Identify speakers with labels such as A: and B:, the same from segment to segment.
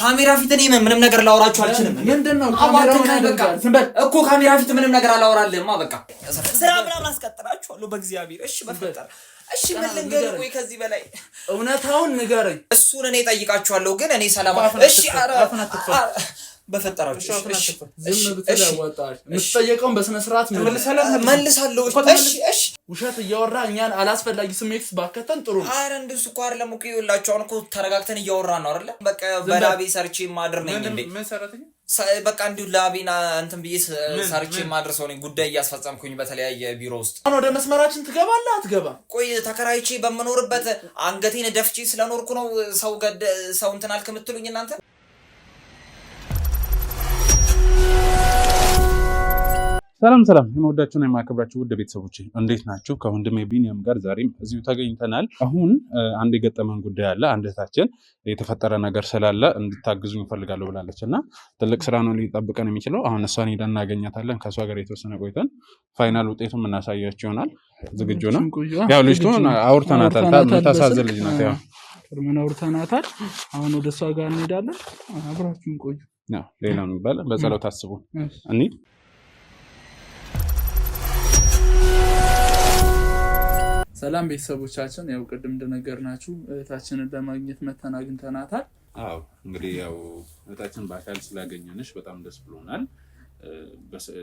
A: ካሜራ ፊት እኔ ምንም ነገር ላወራችሁ አልችልም።
B: ምንድነው ካሜራው በቃ
A: እኮ ካሜራ ፊት ምንም ነገር አላወራልህማ። በቃ ስራ ምናምን አስቀጥራችኋለሁ በእግዚአብሔር። እሺ በፈጠር እሺ ምን ልንገርህ? ወይ ከዚህ በላይ
B: እውነታውን ንገረኝ።
A: እሱን እኔ ጠይቃችኋለሁ ግን እኔ ሰላም እሺ በፈጠራችሁ
B: ዝም ብትል ያዋጣል። የምትጠየቀውን በስነ ስርዓት
A: መልሳለሁ። እሺ
B: ውሸት እያወራ እኛን አላስፈላጊ ስሜት ባከተን ጥሩ ነው።
A: አረ እንደሱ እኮ አይደለም እኮ ይኸውላችሁ አሁን እኮ ተረጋግተን እያወራን ነው አይደል? በቃ በላቤ ሰርቼ ማድር ነኝ እንዴ? በቃ እንዲሁ ላቤና እንትን ብዬ ሰርቼ ማድር ሰው ነኝ። ጉዳይ እያስፈጸምኩኝ በተለያየ ቢሮ ውስጥ
B: አሁን ወደ መስመራችን ትገባለህ አትገባም?
A: ቆይ ተከራይቼ በመኖርበት አንገቴን ደፍቼ ስለኖርኩ ነው ሰው እንትን አልክ የምትሉኝ እናንተ?
C: ሰላም የምወዳችሁና የማከብራችሁ ውድ ቤተሰቦቼ እንዴት ናችሁ? ከወንድሜ ቢኒያም ጋር ዛሬም እዚሁ ተገኝተናል። አሁን አንድ የገጠመን ጉዳይ አለ። አንደታችን የተፈጠረ ነገር ስላለ እንድታግዙኝ እፈልጋለሁ ብላለች እና ትልቅ ስራ ነው ሊጠብቀን የሚችለው። አሁን እሷን ሄደን እናገኛታለን። ከእሷ ጋር የተወሰነ ቆይተን ፋይናል ውጤቱን እናሳያችሁ ይሆናል። ዝግጁ ነው? ያው ልጅቱን አውርተናታል። ታሳዝን ልጅ ናት። ያው
B: ምን አውርተናታል። አሁን ወደ እሷ ጋር እንሄዳለን። አብራችሁን ቆዩ።
C: ያው ሌላ ነው የሚባል በጸሎት አስቡ እንሂድ።
B: ሰላም ቤተሰቦቻችን፣ ያው ቅድም እንደነገርናችሁ እህታችንን ለማግኘት መተን አግኝተናታል።
C: አዎ እንግዲህ ያው እህታችን በአካል ስላገኘንሽ በጣም ደስ ብሎናል።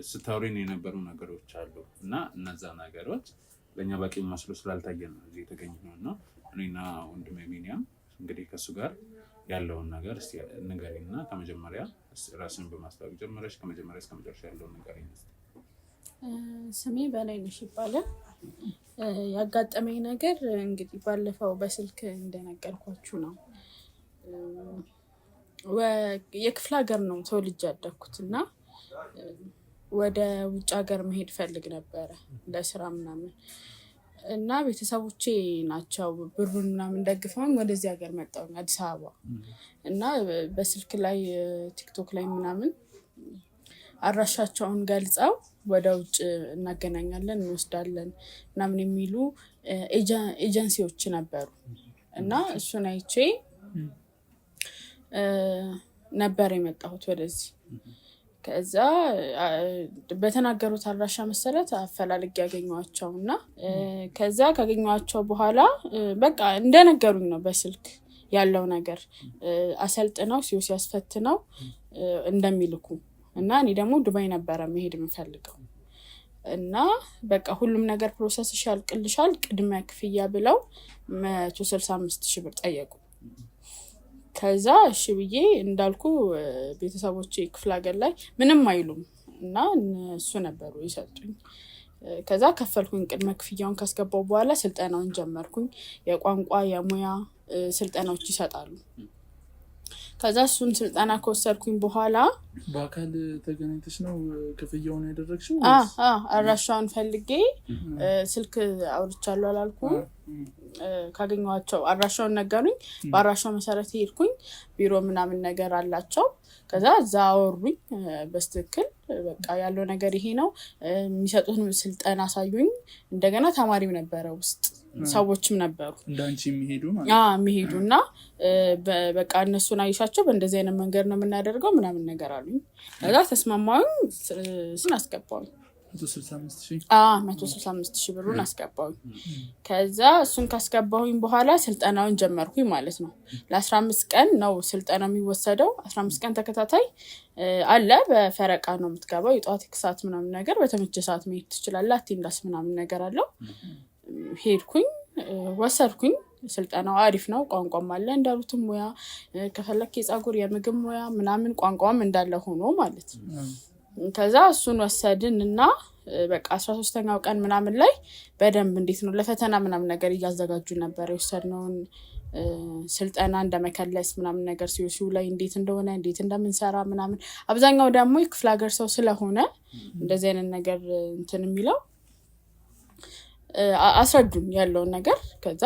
C: ስታወሪን የነበሩ ነገሮች አሉ እና እነዛ ነገሮች ለእኛ በቂ መስሎ ስላልታየን ነው እዚህ የተገኘነው። እኔና ወንድሜ ቢኒያም እንግዲህ ከእሱ ጋር ያለውን ነገር እስቲ ንገሪና ከመጀመሪያ ራስን በማስታወቅ ጀምረሽ ከመጀመሪያ እስከ መጨረሻ ያለውን ንገሪኝ።
D: ስሜ በላይነሽ ይባላል። ያጋጠመኝ ነገር እንግዲህ ባለፈው በስልክ እንደነገርኳችሁ ነው። የክፍለ ሀገር ነው ተወልጄ ያደግኩትና ወደ ውጭ ሀገር መሄድ ፈልግ ነበረ ለስራ ምናምን እና ቤተሰቦቼ ናቸው ብሩን ምናምን ደግፈውኝ ወደዚህ ሀገር መጣሁ አዲስ አበባ እና በስልክ ላይ ቲክቶክ ላይ ምናምን አድራሻቸውን ገልጸው ወደ ውጭ እናገናኛለን እንወስዳለን ምናምን የሚሉ ኤጀንሲዎች ነበሩ እና እሱን አይቼ ነበር የመጣሁት ወደዚህ። ከዛ በተናገሩት አድራሻ መሰረት አፈላልጌ ያገኘኋቸው እና ከዛ ካገኘኋቸው በኋላ በቃ እንደነገሩኝ ነው በስልክ ያለው ነገር አሰልጥነው ሲያስፈትነው እንደሚልኩ እና እኔ ደግሞ ዱባይ ነበረ መሄድ የምፈልገው እና በቃ ሁሉም ነገር ፕሮሰስሽ ያልቅልሻል ቅድመ ክፍያ ብለው 165,000 ብር ጠየቁ። ከዛ እሺ ብዬ እንዳልኩ ቤተሰቦቼ ክፍለ ሀገር ላይ ምንም አይሉም እና እሱ ነበሩ ይሰጡኝ። ከዛ ከፈልኩኝ። ቅድመ ክፍያውን ካስገባው በኋላ ስልጠናውን ጀመርኩኝ። የቋንቋ የሙያ ስልጠናዎች ይሰጣሉ። ከዛ እሱን ስልጠና ከወሰድኩኝ በኋላ
B: በአካል ተገናኝተሽ ነው ክፍያውን ያደረግሽው?
D: አድራሻውን ፈልጌ ስልክ አውርቻለሁ አላልኩም? ካገኘኋቸው አድራሻውን ነገሩኝ። በአድራሻው መሰረት ሄድኩኝ። ቢሮ ምናምን ነገር አላቸው። ከዛ እዛ አወሩኝ በስትክክል በቃ ያለው ነገር ይሄ ነው። የሚሰጡትን ስልጠና አሳዩኝ። እንደገና ተማሪም ነበረ ውስጥ ሰዎችም ነበሩ
B: እንዳንቺ የሚሄዱ ማለት
D: የሚሄዱና በቃ እነሱን አይሻቸው በእንደዚህ አይነት መንገድ ነው የምናደርገው ምናምን ነገር አሉኝ። ከዛ ተስማማሁኝ። ስን አስገባሁኝ 165,000 ብሩን አስገባሁኝ። ከዛ እሱን ካስገባሁኝ በኋላ ስልጠናውን ጀመርኩኝ ማለት ነው። ለ15 ቀን ነው ስልጠናው የሚወሰደው። 15 ቀን ተከታታይ አለ። በፈረቃ ነው የምትገባው። የጧት ክሳት ምናምን ነገር በተመቸ ሰዓት መሄድ ትችላለህ። አቴንዳንስ ምናምን ነገር አለው። ሄድኩኝ ወሰድኩኝ። ስልጠናው አሪፍ ነው። ቋንቋም አለ እንዳሉትም ሙያ ከፈለክ የፀጉር የምግብ ሙያ ምናምን ቋንቋም እንዳለ ሆኖ ማለት ነው። ከዛ እሱን ወሰድን እና በቃ 13ኛው ቀን ምናምን ላይ በደንብ እንዴት ነው ለፈተና ምናምን ነገር እያዘጋጁ ነበር። የወሰድነውን ስልጠና እንደመከለስ ምናምን ነገር ሲዩ ላይ እንዴት እንደሆነ እንዴት እንደምንሰራ ምናምን አብዛኛው ደግሞ የክፍለ ሀገር ሰው ስለሆነ እንደዚህ አይነት ነገር እንትን የሚለው አስረዱን ያለውን ነገር። ከዛ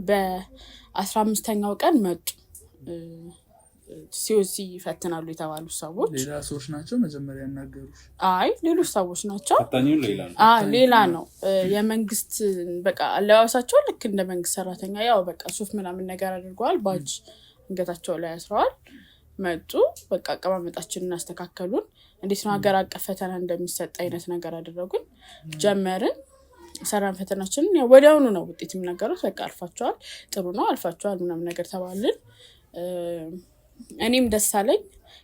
D: በ15ኛው ቀን መጡ ሲኦሲ ይፈትናሉ የተባሉ ሰዎች።
B: ሌላ ሰዎች ናቸው መጀመሪያ ያናገሩሽ?
D: አይ ሌሎች ሰዎች ናቸው። ሌላ ነው የመንግስት በቃ አለባበሳቸው ልክ እንደ መንግስት ሰራተኛ ያው በቃ ሱፍ ምናምን ነገር አድርገዋል። ባጅ አንገታቸው ላይ ያስረዋል። መጡ በቃ አቀማመጣችንን አስተካከሉን እንዴት ነው ሀገር አቀፍ ፈተና እንደሚሰጥ አይነት ነገር አደረጉን ጀመርን ሰራን ፈተናችንን ወዲያውኑ ነው ውጤትም ነገሩት በቃ አልፋቸዋል ጥሩ ነው አልፋቸዋል ምናምን ነገር ተባልን እኔም ደስ አለኝ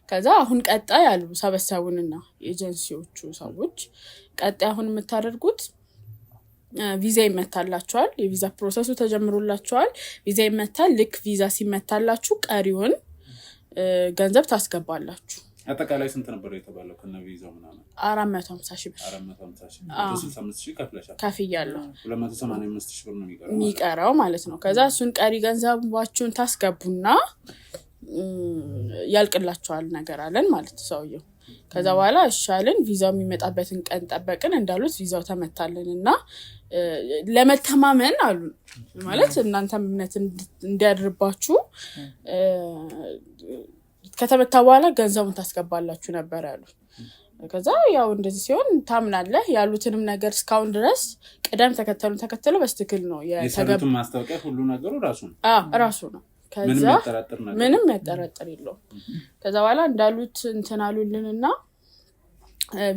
D: ከዛ አሁን ቀጣይ ያሉ ሰበሰቡንና ኤጀንሲዎቹ ሰዎች ቀጣይ አሁን የምታደርጉት ቪዛ ይመታላችኋል የቪዛ ፕሮሰሱ ተጀምሮላችኋል ቪዛ ይመታል ልክ ቪዛ ሲመታላችሁ ቀሪውን ገንዘብ ታስገባላችሁ
C: አጠቃላይ ስንት ነበር የተባለው ከነ ቪዛው ምናምን
D: 450,000 ብር
C: 450,000 65,000 ከፍለሻል
D: ከፍያለሁ
C: 285,000 ብር ነው
D: የሚቀረው ማለት ነው ከዛ እሱን ቀሪ ገንዘባችሁን ታስገቡና ያልቅላችኋል ነገር አለን ማለት ሰውየው ከዛ በኋላ እሻልን ቪዛው የሚመጣበትን ቀን ጠበቅን እንዳሉት ቪዛው ተመታልንና ለመተማመን አሉ ማለት እናንተ እምነት እንዲያድርባችሁ ከተመታ በኋላ ገንዘቡን ታስገባላችሁ ነበር ያሉት ከዛ ያው እንደዚህ ሲሆን ታምናለህ ያሉትንም ነገር እስካሁን ድረስ ቀደም ተከተሉ በስትክክል ነው
C: የተገበው ማስታወቂያ ሁሉ ነገሩ
D: ራሱ ነው ከዛ ምንም ያጠራጥር የለው ከዛ በኋላ እንዳሉት እንተናሉልንና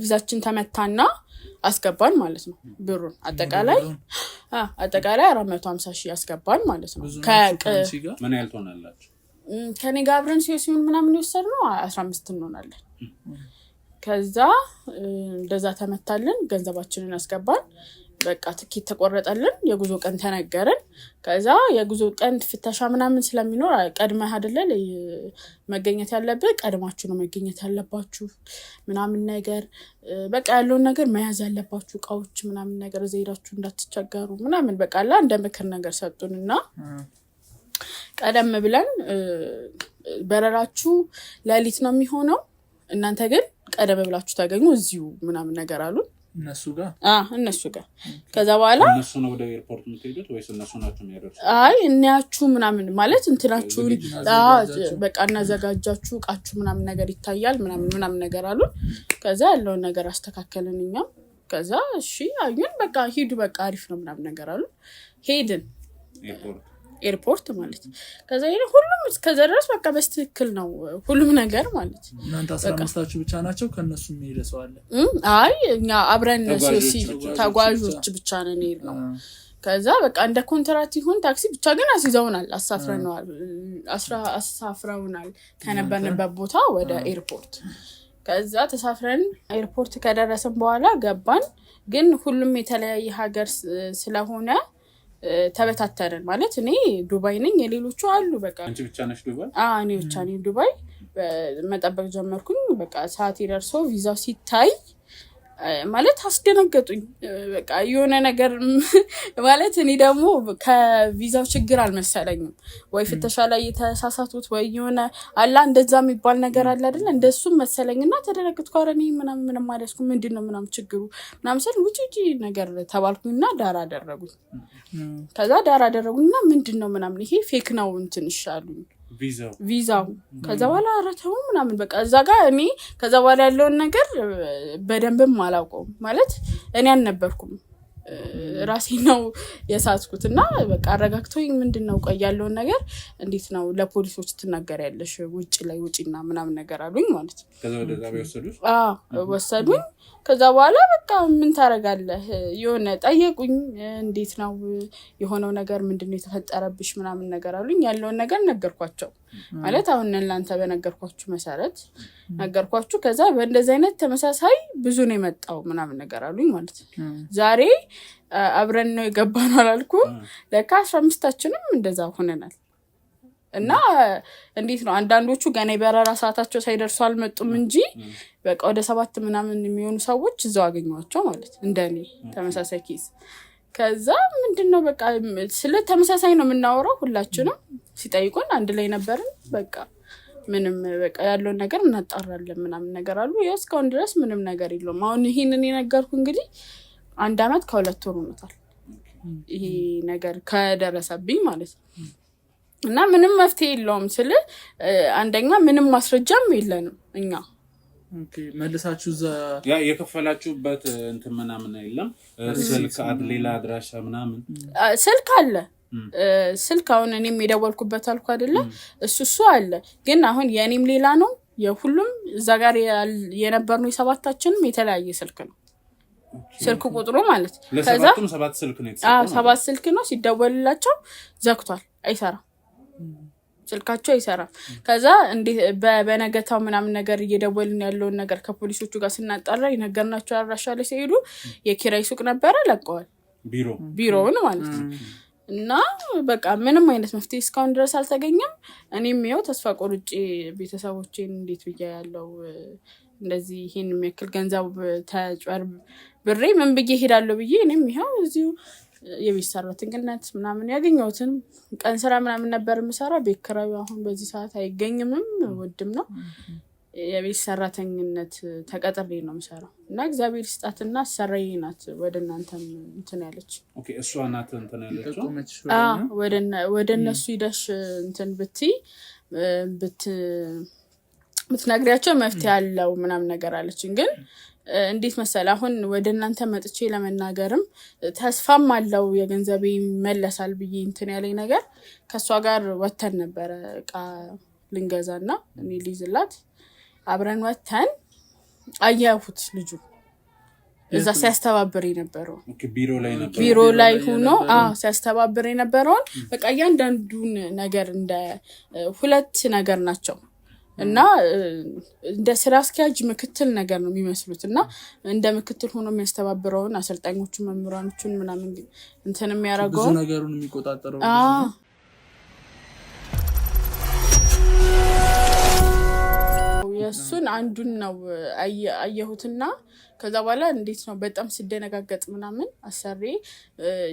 D: ቪዛችን ተመታና አስገባን ማለት ነው ብሩን አጠቃላይ 450,000 አስገባን ማለት ነው
C: ምን ያህል ትሆናላችሁ
D: ከኔ ጋር አብረን ሲሆን ምናምን ይወሰድነው 15 እንሆናለን ከዛ እንደዛ ተመታልን ገንዘባችንን አስገባን በቃ ትኬት ተቆረጠልን የጉዞ ቀን ተነገረን ከዛ የጉዞ ቀን ፍተሻ ምናምን ስለሚኖር ቀድመህ አይደለ መገኘት ያለብህ ቀድማችሁ ነው መገኘት ያለባችሁ ምናምን ነገር በቃ ያለው ነገር መያዝ ያለባችሁ ቃዎች ምናምን ነገር ዘይራችሁ እንዳትቸገሩ ምናምን በቃ አላ እንደ ምክር ነገር ሰጡንና ቀደም ብለን በረራችሁ ለሊት ነው የሚሆነው እናንተ ግን ቀደም ብላችሁ ታገኙ እዚሁ ምናምን ነገር አሉ እነሱ ጋር ከዛ በኋላ
C: እነሱ ነው ወደ ኤርፖርት የምትሄዱት ወይስ እነሱ ናቸው የሚያደርሱት
D: እንያችሁ ምናምን ማለት እንትናችሁ በቃ እናዘጋጃችሁ ቃችሁ ምናምን ነገር ይታያል ምናምን ነገር አሉ ከዛ ያለው ነገር አስተካከለን እኛም ከዛ እሺ አዩን በቃ ሂዱ በቃ አሪፍ ነው ምናምን ነገር አሉ ሄድን ኤርፖርት ማለት ከዛ ሁሉም እስከዘረስ በቃ በስትክክል ነው ሁሉም ነገር ማለት
B: እናንተ 15ታችሁ ብቻ ናቸው ከነሱ የሚሄደው አለ
D: አይ እኛ አብረን ተጓዦች ብቻ ነን ነው ከዛ በቃ እንደ ኮንትራት ይሁን ታክሲ ብቻ ግን አስይዘውናል አሳፍረውናል ከነበርንበት ቦታ ወደ ኤርፖርት ከዛ ተሳፍረን ኤርፖርት ከደረስን በኋላ ገባን ግን ሁሉም የተለያየ ሀገር ስለሆነ ተበታተረን ማለት እኔ ዱባይ ነኝ የሌሎቹ አሉ በቃ
C: አንቺ ብቻ ነሽ ዱባይ
D: እኔ ብቻ ነኝ ዱባይ መጠበቅ ጀመርኩኝ በቃ ሰዓት ይደርሶ ቪዛው ሲታይ ማለት አስደነገጡኝ በቃ የሆነ ነገር ማለት እኔ ደግሞ ከቪዛው ችግር አልመሰለኝም ወይ ፍተሻ ላይ የተሳሳቱት ወይ የሆነ አላ እንደዛ የሚባል ነገር አለ አይደል እንደሱ መሰለኝና ተደረግኩት ካረኒ ምንም ማለስኩ ምንድነው ምናምን ችግሩ ምናምን ሰል ውጪ ነገር ተባልኩኝና ዳራ አደረጉኝ ከዛ ዳራ አደረጉኝና ምንድነው ምናምን ይሄ ፌክ ነው እንትን ይሻሉኝ ቪዛው ከዛ በኋላ አራተው ምናምን በቃ እዛ ጋር እኔ ከዛ በኋላ ያለው ነገር በደንብም አላውቀው ማለት እኔ አልነበርኩም ራሴ ነው የሳስኩትና በቃ አረጋግቶኝ ምንድነው ቆይ ያለው ነገር እንዴት ነው ለፖሊሶች ትናገሪያለሽ ውጪ ላይ ውጪና ምናምን ነገር አሉኝ ማለት
C: ከዛ ወደ ጣቢያ
D: ወሰዱኝ ከዛ በኋላ በቃ ምን ታረጋለህ የሆነ ጠየቁኝ እንዴት ነው የሆነው ነገር ምንድነው የተፈጠረብሽ ምናምን ነገር አሉኝ ያለው ነገር ነገርኳቸው ማለት አሁን እናንተ በነገርኳችሁ መሰረት ነገርኳችሁ ከዛ በእንደዚህ አይነት ተመሳሳይ ብዙ ነው የመጣው ምናምን ነገር አሉኝ ማለት ዛሬ አብረን ነው የገባነው አላልኩ ለካ 15ታችንም እንደዛ ሆነናል እና እንዴት ነው አንዳንዶቹ ገና በረራ ሰዓታቸው ሳይደርሱ አልመጡም እንጂ በቃ ወደ 7 ምናምን የሚሆኑ ሰዎች እዛው አገኘዋቸው ማለት እንደኔ ተመሳሳይ ኬስ ከዛ ምንድነው በቃ ስለ ተመሳሳይ ነው የምናወራው ሁላችንም ሲጠይቁን አንድ ላይ ነበርን በቃ ምንም በቃ ያለው ነገር እናጣራለን ምናምን ነገር አሉ እስካሁን ድረስ ምንም ነገር የለውም አሁን ይሄንን የነገርኩ እንግዲህ 1 አመት ከ2 ወር ሆኖታል ይሄ ነገር ከደረሰብኝ ማለት ነው እና ምንም መፍትሄ የለውም ስለ አንደኛ ምንም ማስረጃም የለንም እኛ
B: መልሳችሁ
C: ያ የከፈላችሁበት እንት ምናምን አይደለም ስልክ ሌላ አድራሻ ምናምን
D: ስልክ አለ ስልክ አሁን እኔም የደወልኩበት አልኩ አይደለ እሱ አለ ግን አሁን የኔም ሌላ ነው የሁሉም እዛ ጋር የነበርነው የሰባታችንም የተለያየ ስልክ ነው ስልክ ቁጥሩ ማለት
C: ከዛ ሰባት ስልክ ነው
D: ሰባት ስልክ ነው ሲደወልላቸው ዘግቷል አይሰራም ስልካቸው አይሰራም ከዛ እንዴ በነገታው ምናምን ነገር እየደወልን ያለው ነገር ከፖሊሶቹ ጋር ስናጣራ ይነገርናቸው አራሻ ላይ ሲሄዱ የኪራይ ሱቅ ነበር ለቀዋል ቢሮውን ማለት ነው እና በቃ ምንም አይነት መፍትሄ እስካሁን ድረስ አልተገኘም እኔም ይሄው ተስፋ ቆርጬ ቤተሰቦቼን እንዴት ብዬ ያለው እንደዚህ ይሄን የሚያክል ገንዘብ ተጨር ብሬ ምን ብዬ ሄዳለሁ ብዬ እኔም ይሄው እዚሁ የቤት ሰራተኝነት ምናምን ያገኘሁትን ቀን ስራ ምናምን ነበር የምሰራው ቤት ኪራዩ አሁን በዚህ ሰዓት አይገኝምም ወድም ነው የቤት ሰራተኝነት ተቀጥሬ ነው የምሰራው እና እግዚአብሔር ይስጣትና ሰራዬ ናት ወደናንተም እንትን ያለች
C: ኦኬ እሷ ናት እንትን ያለች
D: ወደነሱ ይደሽ እንትን ብትነግሪያቸው መፍትሄ ያለው ምናምን ነገር አለችኝ ግን እንዴት መሰለ አሁን ወደናንተ መጥቼ ለመናገርም ተስፋም አለው የገንዘቤ መለሳል ብዬ እንትን ያለኝ ነገር ከሷ ጋር ወተን ነበር ቃ ልንገዛና እኔ ሊዝላት አብረን ወተን አያሁት ልጁ እዛ ሲያስተባብር የነበረው ቢሮ ላይ ሆኖ ሲያስተባብር የነበረው በቃ ያንዳንዱን ነገር እንደ ሁለት ነገር ናቸው እና እንደ ስራ አስኪያጅ ምክትል ነገር ነው የሚመስሉት እና እንደ ምክትል ሆኖ የሚያስተባብረውን አሰልጣኞቹ መምህራኖቹን ምናምን እንትን የሚያደርገው
B: ብዙ ነገሩን የሚቆጣጠረው
D: የሱን አንዱን ነው አየሁትና ከዛ በኋላ እንዴት ነው በጣም ሲደነጋገጥ ምናምን አሰሪ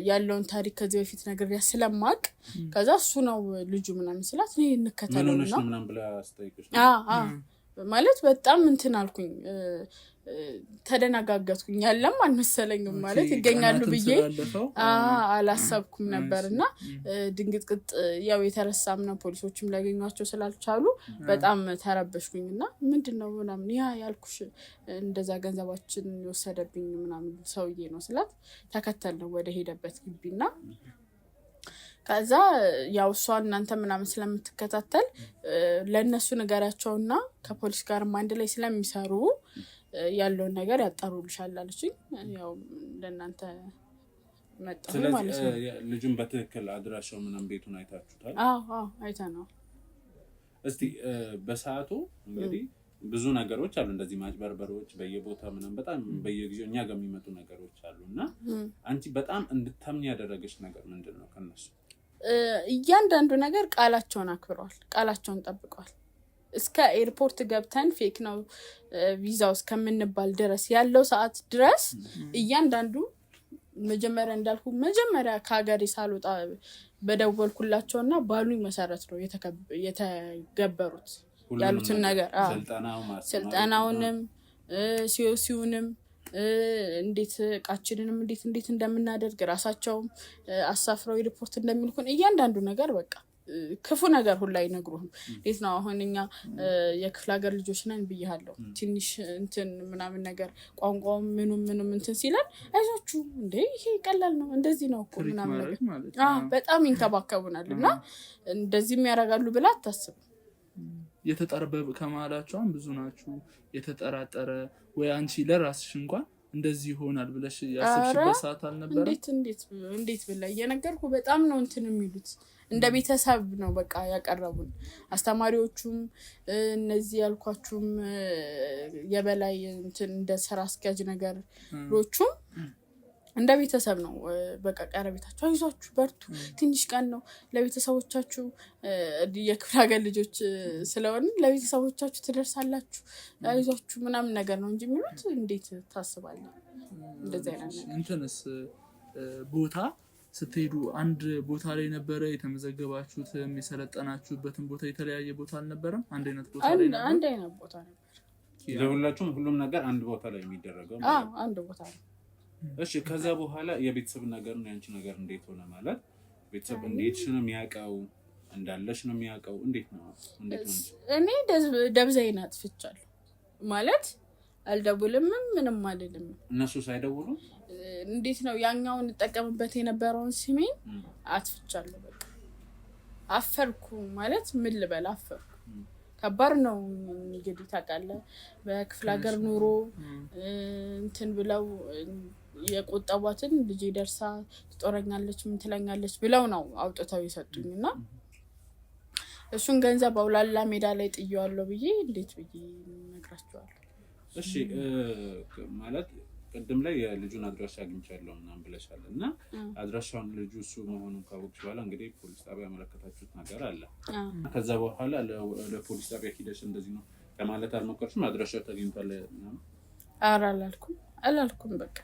D: ያለውን ታሪክ ከዚህ በፊት ነገር ያስለማቅ ከዛ እሱ ነው ልጁ ምናምን ስላት እኔ እንከታተለውና
C: ምናምን ብላ አስተይቅሽ
D: ማለት በጣም እንትን አልኩኝ ተደናጋገጥኩኝ ያለም አልመሰለኝም ማለት ይገኛሉ ብዬ አላሰብኩም ነበርና ድንግጥቅጥ ያው የተረሳም ነው ፖሊሶችም ላገኛቸው ስላልቻሉ በጣም ተረበሽኩኝና ምንድነው ምናምን ያ ያልኩሽ እንደዛ ገንዘባችን ወሰደብኝ ምናምን ሰውዬ ነው ስላት ተከተልነው ወደ ሄደበት ግቢና ከዛ ያው እሷ እናንተ ምናምን ስለምትከታተል ለነሱ ነገራቸውና ከፖሊስ ጋር አንድ ላይ ስለሚሰሩ ያለው ነገር ያጣሩልሻል አለችኝ ያው ለእናንተ መጣሁ ማለት ነው
C: ልጁን በትክክል አድራሻው ምናምን ቤቱን አይታችሁታል
D: አይተናል
C: እስቲ በሰዓቱ እንግዲህ ብዙ ነገሮች አሉ እንደዚህ ማጭበርበሮች በየቦታ ምናምን በጣም በየጊዜው እኛ ጋር የሚመጡ ነገሮች አሉና አንቺ በጣም እንድታምኝ ያደረገሽ ነገር ምንድነው ከነሱ
D: እያንዳንዱ ነገር ቃላቸውን አክብረዋል ቃላቸውን ጠብቀዋል እስከ ኤርፖርት ገብተን ፌክ ነው ቪዛው እስከምንባል ድረስ ያለው ሰዓት ድረስ እያንዳንዱ መጀመሪያ ከሀገሬ ሳልወጣ በደወልኩላቸውና ባሉኝ መሰረት ነው የተገበሩት ያሉትን ነገር ስልጠናውንም ሲዩንም እንዴት ቃችንንም እንዴት እንደምናደርግ ራሳቸውም አሳፍረው ሪፖርት እንደሚልኩን እያንዳንዱ ነገር በቃ ክፉ ነገር ሁሉ አይነግሩህም እንዴት ነው አሁን እኛ የክፍለ ሀገር ልጆች ነን ብያለሁ ትንሽ እንትን ምናምን ነገር ቋንቋው ምኑም እንትን ሲላል አይዟችሁ እንዴ ይሄ ቀላል ነው እንደዚህ ነው እኮ ምናምን ነገር በጣም ይንከባከቡናልና እንደዚህም ያደርጋሉ ብላ አታስብ
B: የተጠረበበ ከማላቸውም ብዙ ናችሁ የተጠራጠረ ወይ አንቺ ለራስሽ እንኳን እንደዚህ ይሆናል ብለሽ ያስብሽበት ሰዓት አልነበረ
D: እንዴት ብለ እየነገርኩ በጣም ነው እንትን የሚሉት እንደ ቤተሰብ ነው በቃ ያቀረቡን አስተማሪዎቹም እነዚህ ያልኳችሁም የበላይ እንትን እንደ ስራ አስኪያጅ ነገር ሮቹም እንደ ቤተሰብ ነው በቃ ቀረቤታችሁ አይዟችሁ በርቱ ትንሽ ቀን ነው ለቤተሰቦቻችሁ የክፍለ ሀገር ልጆች ስለሆነ ለቤተሰቦቻችሁ ትደርሳላችሁ አይዟችሁ ምናምን ነገር ነው እንጂ የሚሉት እንዴት ታስባለህ እንደዛ አይነት
B: እንትንስ ቦታ ስትሄዱ አንድ ቦታ ላይ ነበረ የተመዘገባችሁት የሰለጠናችሁበትን ቦታ የተለያየ ቦታ አልነበረም አንድ አይነት ቦታ ላይ ነበር
D: አንድ አይነት ቦታ ነበር
C: ለሁላችሁም ሁሉም ነገር አንድ ቦታ ላይ የሚደረገው
D: አንድ ቦታ ላይ
C: እሺ ከዛ በኋላ የቤተሰብ ነገር ነው ያንቺ ነገር እንዴት ሆነ ማለት ቤተሰብ እንዴት ነው የሚያቀው እንዳለሽ ነው የሚያቀው እንዴት ነው
D: እኔ ደብዛይን አጥፍቻለሁ ማለት አልደውልም ምንም አይደለም
C: እነሱ ሳይደውሉ
D: እንዴት ነው ያኛውን ተጠቀምበት የነበረውን ስሜን አጥፍቻለሁ በቃ አፈርኩ ማለት ምን ልበል አፈርኩ ከባድ ነው እንግዲህ ታውቃለህ በክፍለ ሀገር ኑሮ እንትን ብለው የቆጠቧትን ልጅ ደርሳ ትጦረኛለች ምን ትለኛለች ብለው ነው አውጥተው ይሰጡኝና እሱን ገንዘብ አውላላ ሜዳ ላይ ጥየዋለሁ ብዬ እንዴት ብዬ ነግራቸዋለሁ
C: እሺ ማለት ቀደም ላይ የልጁን አድራሻ አግኝቻለሁ ምናምን ብለሻልና አድራሻውን ልጁ እሱ መሆኑን ካወቅሽ በኋላ እንግዲህ ፖሊስ ጣቢያ መለከታችሁት ነገር አለ ከዛ በኋላ ለፖሊስ ጣቢያ ሄደሽ እንደዚህ ነው ለማለት አልሞከርሽም አድራሻው ተገኝቷል ምናምን
D: አላልኩም በቃ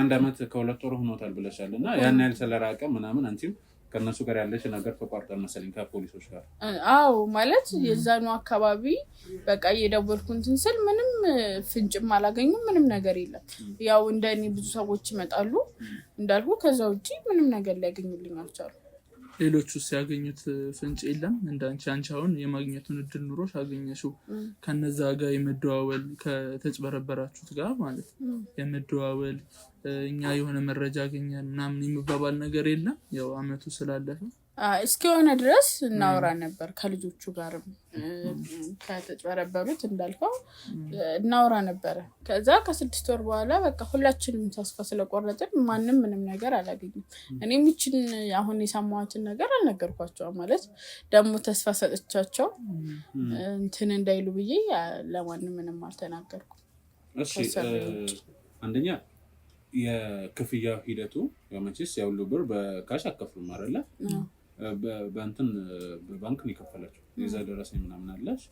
C: አንድ አመት ከሁለት ወር ሆኖታል ብለሻልና ያን ያህል ስለራቀ ምናምን አንቺም ከነሱ ጋር ያለሽ ነገር ተቋርጧል መሰለኝ ከፖሊሶች ጋር
D: አዎ ማለት የዛኑ አካባቢ በቃ እየደወልኩን ትንስል ምንም ፍንጭም አላገኙም ምንም ነገር የለም ያው እንደኔ ብዙ ሰዎች ይመጣሉ እንዳልኩ ከዛ ውጪ ምንም ነገር ሊያገኙልኝ አልቻሉ
B: ሌሎቹ ሲያገኙት ፍንጭ የለም እንዳንቺ አንቻውን የማግኘቱን እድል ኑሮሽ አገኘሽው ከነዛ ጋር የመደዋወል ከተጭበረበራችሁት ጋር ማለት የመደዋወል እኛ የሆነ መረጃ አገኘን ምናምን የሚባባል ነገር የለም ያው አመቱ ስላለፈ
D: እስኪሆነ ድረስ እናወራ ነበር ከልጆቹ ጋርም ከተጨበረበሩት እንዳልከው እናወራ ነበር ከዛ ከ6 ወር በኋላ በቃ ሁላችንም ተስፋ ስለቆረጥን ማንንም ምንም ነገር አላገኘም እኔም እቺን አሁን የሰማሁትን ነገር አልነገርኳቸው ማለት ደሞ ተስፋ ሰጥቻቸው እንትን እንዳይሉ ብዬ ለማንንም ምንም አልተናገርኩም
C: እሺ አንደኛ የክፍያ ሂደቱ ያመችስ ያውሉ ብር በካሽ አከፍሉም አይደለ በእንትን በባንክ ነው የከፈላችሁ የዛ ደረሰኝ ምናምን አለሽ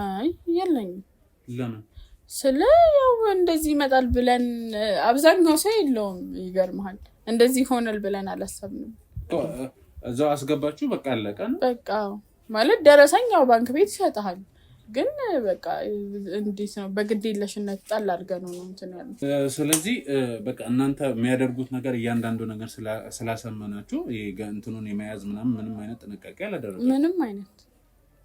D: አይ የለኝም
C: ለምን
D: ስለ ያው እንደዚህ ይመጣል ብለን አብዛኛው ሰው የለውም ይገርማል እንደዚህ ሆነል ብለን አላሰብንም
C: እዛው አስገባችሁ በቃ አለቀ ነው
D: በቃ ማለት ደረሰኛው ባንክ ቤት ይሰጣል ግን በቃ እንዴት ነው በግዴለሽነት ጣል አድርገን ነው እንትን ያለው
C: ስለዚህ በቃ እናንተ የሚያደርጉት ነገር እያንዳንዱ ነገር ስላሰመናችሁ እንትኑን የመያዝ ምንም አይነት ጥንቃቄ አላደረጋችሁም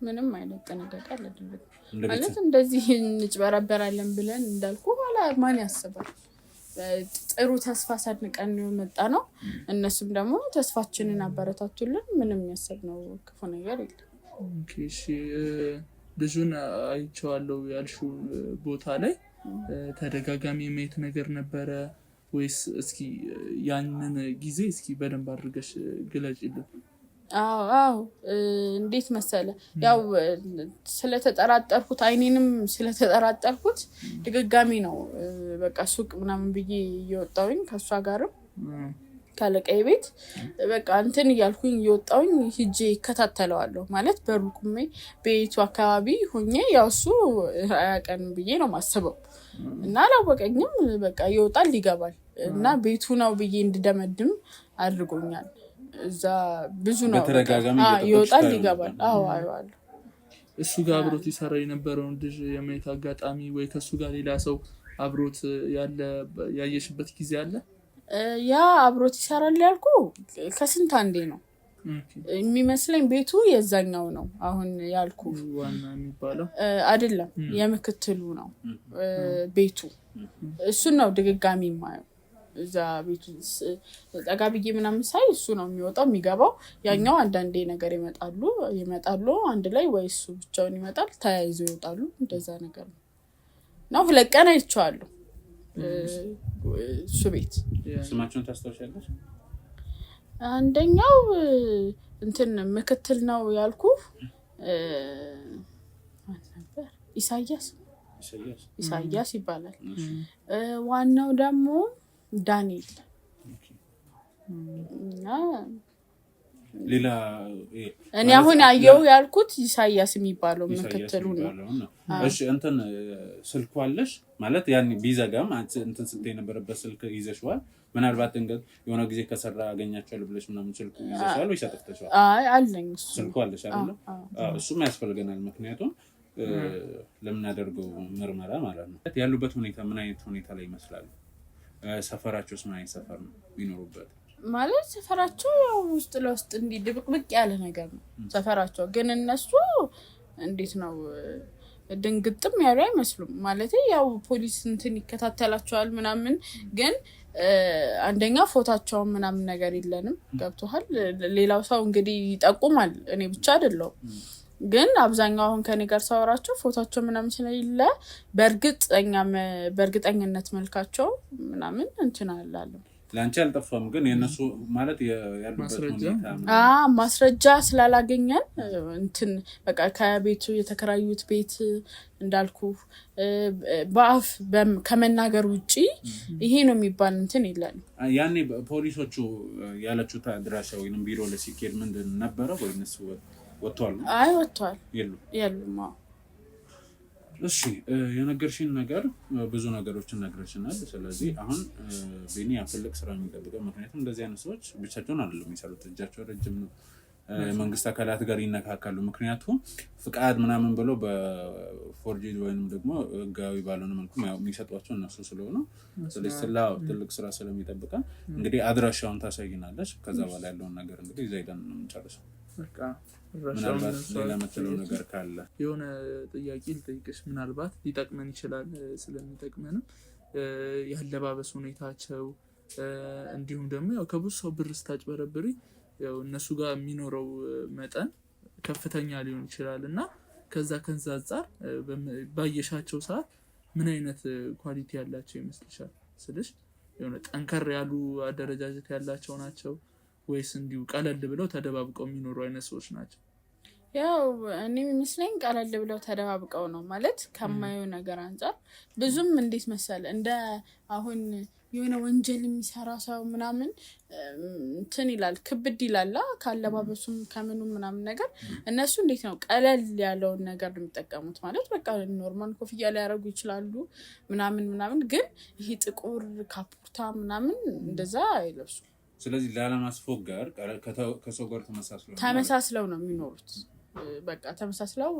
D: ምንም አይነት ጥንቃቄ አላደረግንም ማለት እንደዚህ እንጭበረበራለን ብለን እንዳልኩ ኋላ ማን ያስባል ጥሩ ተስፋ ሰንቀን ነው መጣ ነው እነሱም ደግሞ ተስፋችንን አበረታቱልን ምንም ያሰብነው ክፉ ነገር የለም
B: ኦኬ እሺ ልጁን አይቼዋለሁ ያልሽው ቦታ ላይ ተደጋጋሚ የማየት ነገር ነበረ ወይስ እስኪ ያንን ጊዜ እስኪ በደንብ አድርገሽ ግለጪልን
D: አዎ እንዴት መሰለ ያው ስለተጠራጠርኩት አይኔንም ስለተጠራጠርኩት ድጋጋሚ ነው በቃ ሱቅ ምናምን ብዬ እየወጣሁኝ ከሷ ጋርም ካለቀይ ቤት በቃ እንትን ይያልኩኝ እየወጣሁኝ ሂጄ ከታተለዋለሁ ማለት በሩቁሜ ቤቱ አካባቢ ሆኜ ያውሱ አያቀን ብዬ ነው ማስበው እና አላወቀኝም በቃ ይወጣል ይገባል እና ቤቱ ነው ብዬ እንድደመድም አድርጎኛል እዛ ብዙ ነው ይወጣል ይገባል አዎ አይዋለሁ
B: እሱ ጋር አብሮት ይሰራ የነበረው ልጅ የማየት አጋጣሚ ወይ ከሱ ጋር ሌላ ሰው አብሮት ያለ ያየሽበት ጊዜ አለ
D: ያ አብሮት ይሰራል ያልኩ ከስንት አንዴ ነው የሚመስለኝ ቤቱ የዛኛው ነው አሁን ያልኩ
B: ዋና የሚባለው
D: አይደለም የምክትሉ ነው ቤቱ እሱ ነው ድጋጋሚ ማየው እዛ ቤቱ ተጋብዬ ምናምን ሳይ እሱ ነው የሚወጣው የሚገባው ያኛው አንዳንዴ ነገር ይመጣሉ አንድ ላይ ወይ እሱ ብቻውን ይመጣል ተያይዘው ይወጣሉ እንደዛ ነገር ነው ሁለት ቀን አይቼዋለሁ እሱ ቤት
C: ስማቸውን ታስታውሻለሽ
D: አንደኛው እንትን ምክትል ነው ያልኩ ማን ነበር ኢሳያስ ይባላል ዋናው ደግሞ ዳንኤል
C: ሌላ
D: እኔ አሁን አየው ያልኩት ኢሳያስ የሚባለው ምክትሉ ነው
C: እሺ እንትን ስልኩ አለሽ ማለት ያን ቢዘጋም እንትን ስልክ የነበረበት ስልክ ይዘሽዋል ምናልባት እንግዲህ የሆነ ጊዜ ከሰራ አገኛቸዋለሁ ብለሽ ምናምን ስልኩ ይዘሻል ወይ ሰጥተሽዋል
D: አይ አለኝ
C: ስልኩ አለሽ አይደል እሱም ያስፈልገናል ምክንያቱም ለምናደርገው ምርመራ ማለት ነው ያሉበት ሁኔታ ምን አይነት ሁኔታ ላይ ይመስላል ሰፈራቸውስ ምን አይነት ሰፈር ነው የሚኖሩበት
D: ማለት ሰፈራቸው ያው ውስጥ ለውስጥ እንዲ ድብቅብቅ ያለ ነገር ነው ሰፈራቸው ግን እነሱ እንዴት ነው ድንግጥም ያሉ አይመስሉም ማለት ያው ፖሊስ እንትን ይከታተላቸዋል ምናምን ግን አንደኛ ፎቶአቸውን ምናምን ነገር የለንም ገብቷል ሌላው ሰው እንግዲህ ይጠቁማል እኔ ብቻ አይደለም ግን አብዛኛው አሁን ከኔ ጋር ሳወራቸው ፎቶአቸው ምናምን ስለሌለ በእርግጠኝነት መልካቸው ምናምን እንትን አላለም
C: ላንቺ አልጠፋም ግን የነሱ ማለት ያሉበት ሁኔታ
D: ማስረጃ ስላላገኘን እንትን በቃ ከቤቱ የተከራዩት ቤት እንዳልኩ በአፍ ከመናገር ውጪ ይሄ ነው የሚባል እንትን የለም
C: ያኔ ፖሊሶቹ ያለችው አድራሻ ወይንም ቢሮ ለሲኬድ ምንድን ነበር ወይንስ ወጥቷል
D: አይ ወጥቷል
C: የሉም እሺ የነገርሽን ነገር ብዙ ነገሮችን ነግረሽናል ስለዚህ አሁን ቢኒ ያፈልክ ስራ የሚጠብቀው ምክንያቱም እንደዚህ አይነት ሰዎች ብቻቸውን አይደሉም የሚሰሩት እጃቸው ረጅም ነው መንግስት አካላት ጋር ይነካካሉ ምክንያቱም ፍቃድ ምናምን ብሎ በፎርጂድ ወይንም ደግሞ ህጋዊ ባልሆነ መልኩ የሚሰጧቸው እነሱ ስለሆነ ስለዚህ ትልቅ ስራ ስለሚጠብቀን እንግዲህ አድራሻውን ታሳይናለሽ ከዛ በኋላ ያለውን ነገር እንግዲህ ዘይዳን ነው የምንጨርሰው
B: በቃ
C: ምናልባት ሌላ መተለው ነገር ካለ
B: የሆነ ጥያቄ ልጠይቅሽ ምናልባት ሊጠቅመን ይችላል ስለሚጠቅመንም ያለባበስ ሁኔታቸው እንዲሁም ደግሞ ያው ከብዙ ሰው ብር ስታጭበረብሪ ያው እነሱ ጋር የሚኖረው መጠን ከፍተኛ ሊሆን ይችላል እና ከዛ አንፃር ባየሻቸው ሰዓት ምን አይነት ኳሊቲ ያላቸው ይመስልሻል ስልሽ የሆነ ጠንከር ያሉ አደረጃጀት ያላቸው ናቸው ወይስ እንዲሁ ቀለል ብለው ተደባብቀው የሚኖሩ አይነት ሰዎች ናቸው
D: ያው እኔ የሚመስለኝ ቀለል ብለው ተደባብቀው ነው ማለት ከማየው ነገር አንፃር ብዙም እንዴት መሰለ እንደ አሁን የሆነ ወንጀል የሚሰራ ሰው ምናምን እንትን ይላል ክብድ ይላል ካለባበሱም ከምኑም ምናምን ነገር እነሱ እንዴት ነው ቀለል ያለውን ነገር የሚጠቀሙት ማለት በቃ ኖርማል ኮፍያ ላይ ያደርጉ ይችላሉ ምናምን ግን ይሄ ጥቁር ካፖርታ ምናምን እንደዛ አይለብሱ
C: ስለዚህ ላለማስፎገር ከሰው ጋር
D: ተመሳስለው ነው የሚኖሩት በቃ ተመሳስለው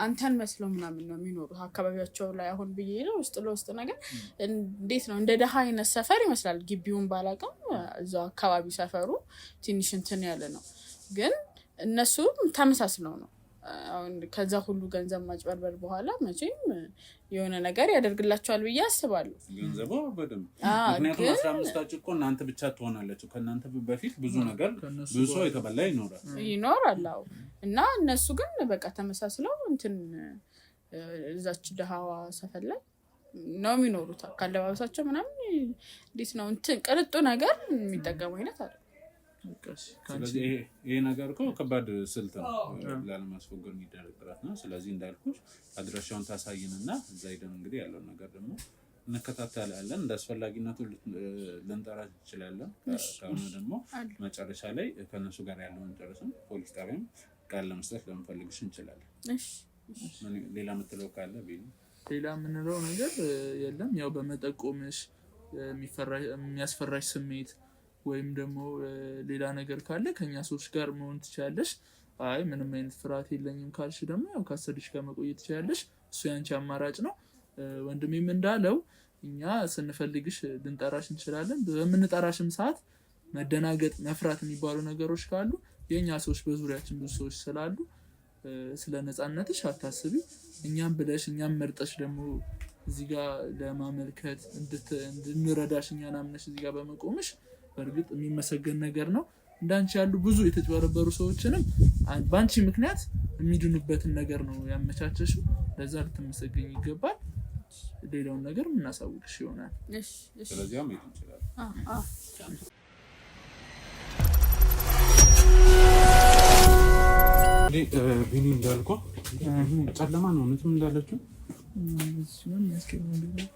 D: አንተን መስለው ምናምን ነው የሚኖሩት አካባቢያቸው ላይ አሁን ብዬ ነው ውስጥ ለውስጥ ነገር እንዴት ነው እንደ ደሃ አይነት ሰፈር ይመስላል ግቢውን ባላቀም እዛው አካባቢ ሰፈሩ ትንሽ እንትን ያለ ነው ግን እነሱ ተመሳስለው ነው አሁን ከዛ ሁሉ ገንዘብ ማጭበርበር በኋላ መቼም የሆነ ነገር ያደርግላቸዋል ብዬ አስባለሁ
C: ገንዘቡ በደም ምክንያቱም 15 እኮ እናንተ ብቻ ትሆናላችሁ ከናንተ በፊት ብዙ ነገር ብዙ ሰው የተበላ ይኖራል
D: እና እነሱ ግን በቃ ተመሳስለው እንትን እዛች ደሃዋ ሰፈር ላይ ነው የሚኖሩት ካለባበሳቸው ምናምን እንዴት ነው እንትን ቅርጡ ነገር የሚጠቀሙ አይነት አይደል
C: ስለዚህ ይሄ ነገር እኮ ከባድ ስልት ነው ላለማስፎገር የሚደረግ ጥረት ነው ስለዚህ እንዳልኩሽ አድራሻውን ታሳይንና እዛ ሄደን እንግዲህ ያለው ነገር ደግሞ እንከታተላለን እንዳስፈላጊነቱ ልንጠራ እንችላለን ከሆነ ደግሞ መጨረሻ ላይ ከነሱ ጋር ያለውን ጨርሰን ፖሊስ ጣቢያም ቃል ለመስጠት ለምንፈልግሽ እንችላለን እሺ ሌላ ምትለው ካለ ቢሉ
B: ሌላ ምንለው ነገር የለም ያው በመጠቆምሽ የሚያስፈራሽ ስሜት ወይም ደግሞ ሌላ ነገር ካለ ከኛ ሰዎች ጋር መሆን ትችላለሽ አይ ምንም አይነት ፍርሃት የለኝም ካልሽ ደግሞ ያው ካሰድሽ ጋር መቆየት ትችላለሽ እሱ ያንቺ አማራጭ ነው ወንድሜም እንዳለው እኛ ስንፈልግሽ ልንጠራሽ እንችላለን በመንጠራሽም ሰዓት መደናገጥ መፍራት የሚባሉ ነገሮች ካሉ የኛ ሰዎች በዙሪያችን ብዙ ሰዎች ስላሉ ስለ ነፃነትሽ አታስቢ እኛም ብለሽ እኛም መርጠሽ ደግሞ እዚህ ጋር ለማመልከት እንድንረዳሽ እኛን አምነሽ እዚህ ጋር በመቆምሽ በርግጥ የሚመሰገን ነገር ነው እንዳንቺ ያሉ ብዙ የተጭበረበሩ ሰዎችንም ባንቺ ምክንያት የሚድኑበትን ነገር ነው ያመቻቸሽው ለዛ ልትመሰገኝ ይገባል ሌላውን ነገር ምናሳውቅሽ ይሆናል
D: እሺ
C: ስለዚህ አመት ይችላል ቢኒ እንዳልኩ ጨለማ ነው ምንም እንዳለችው እሱም ያስከብራል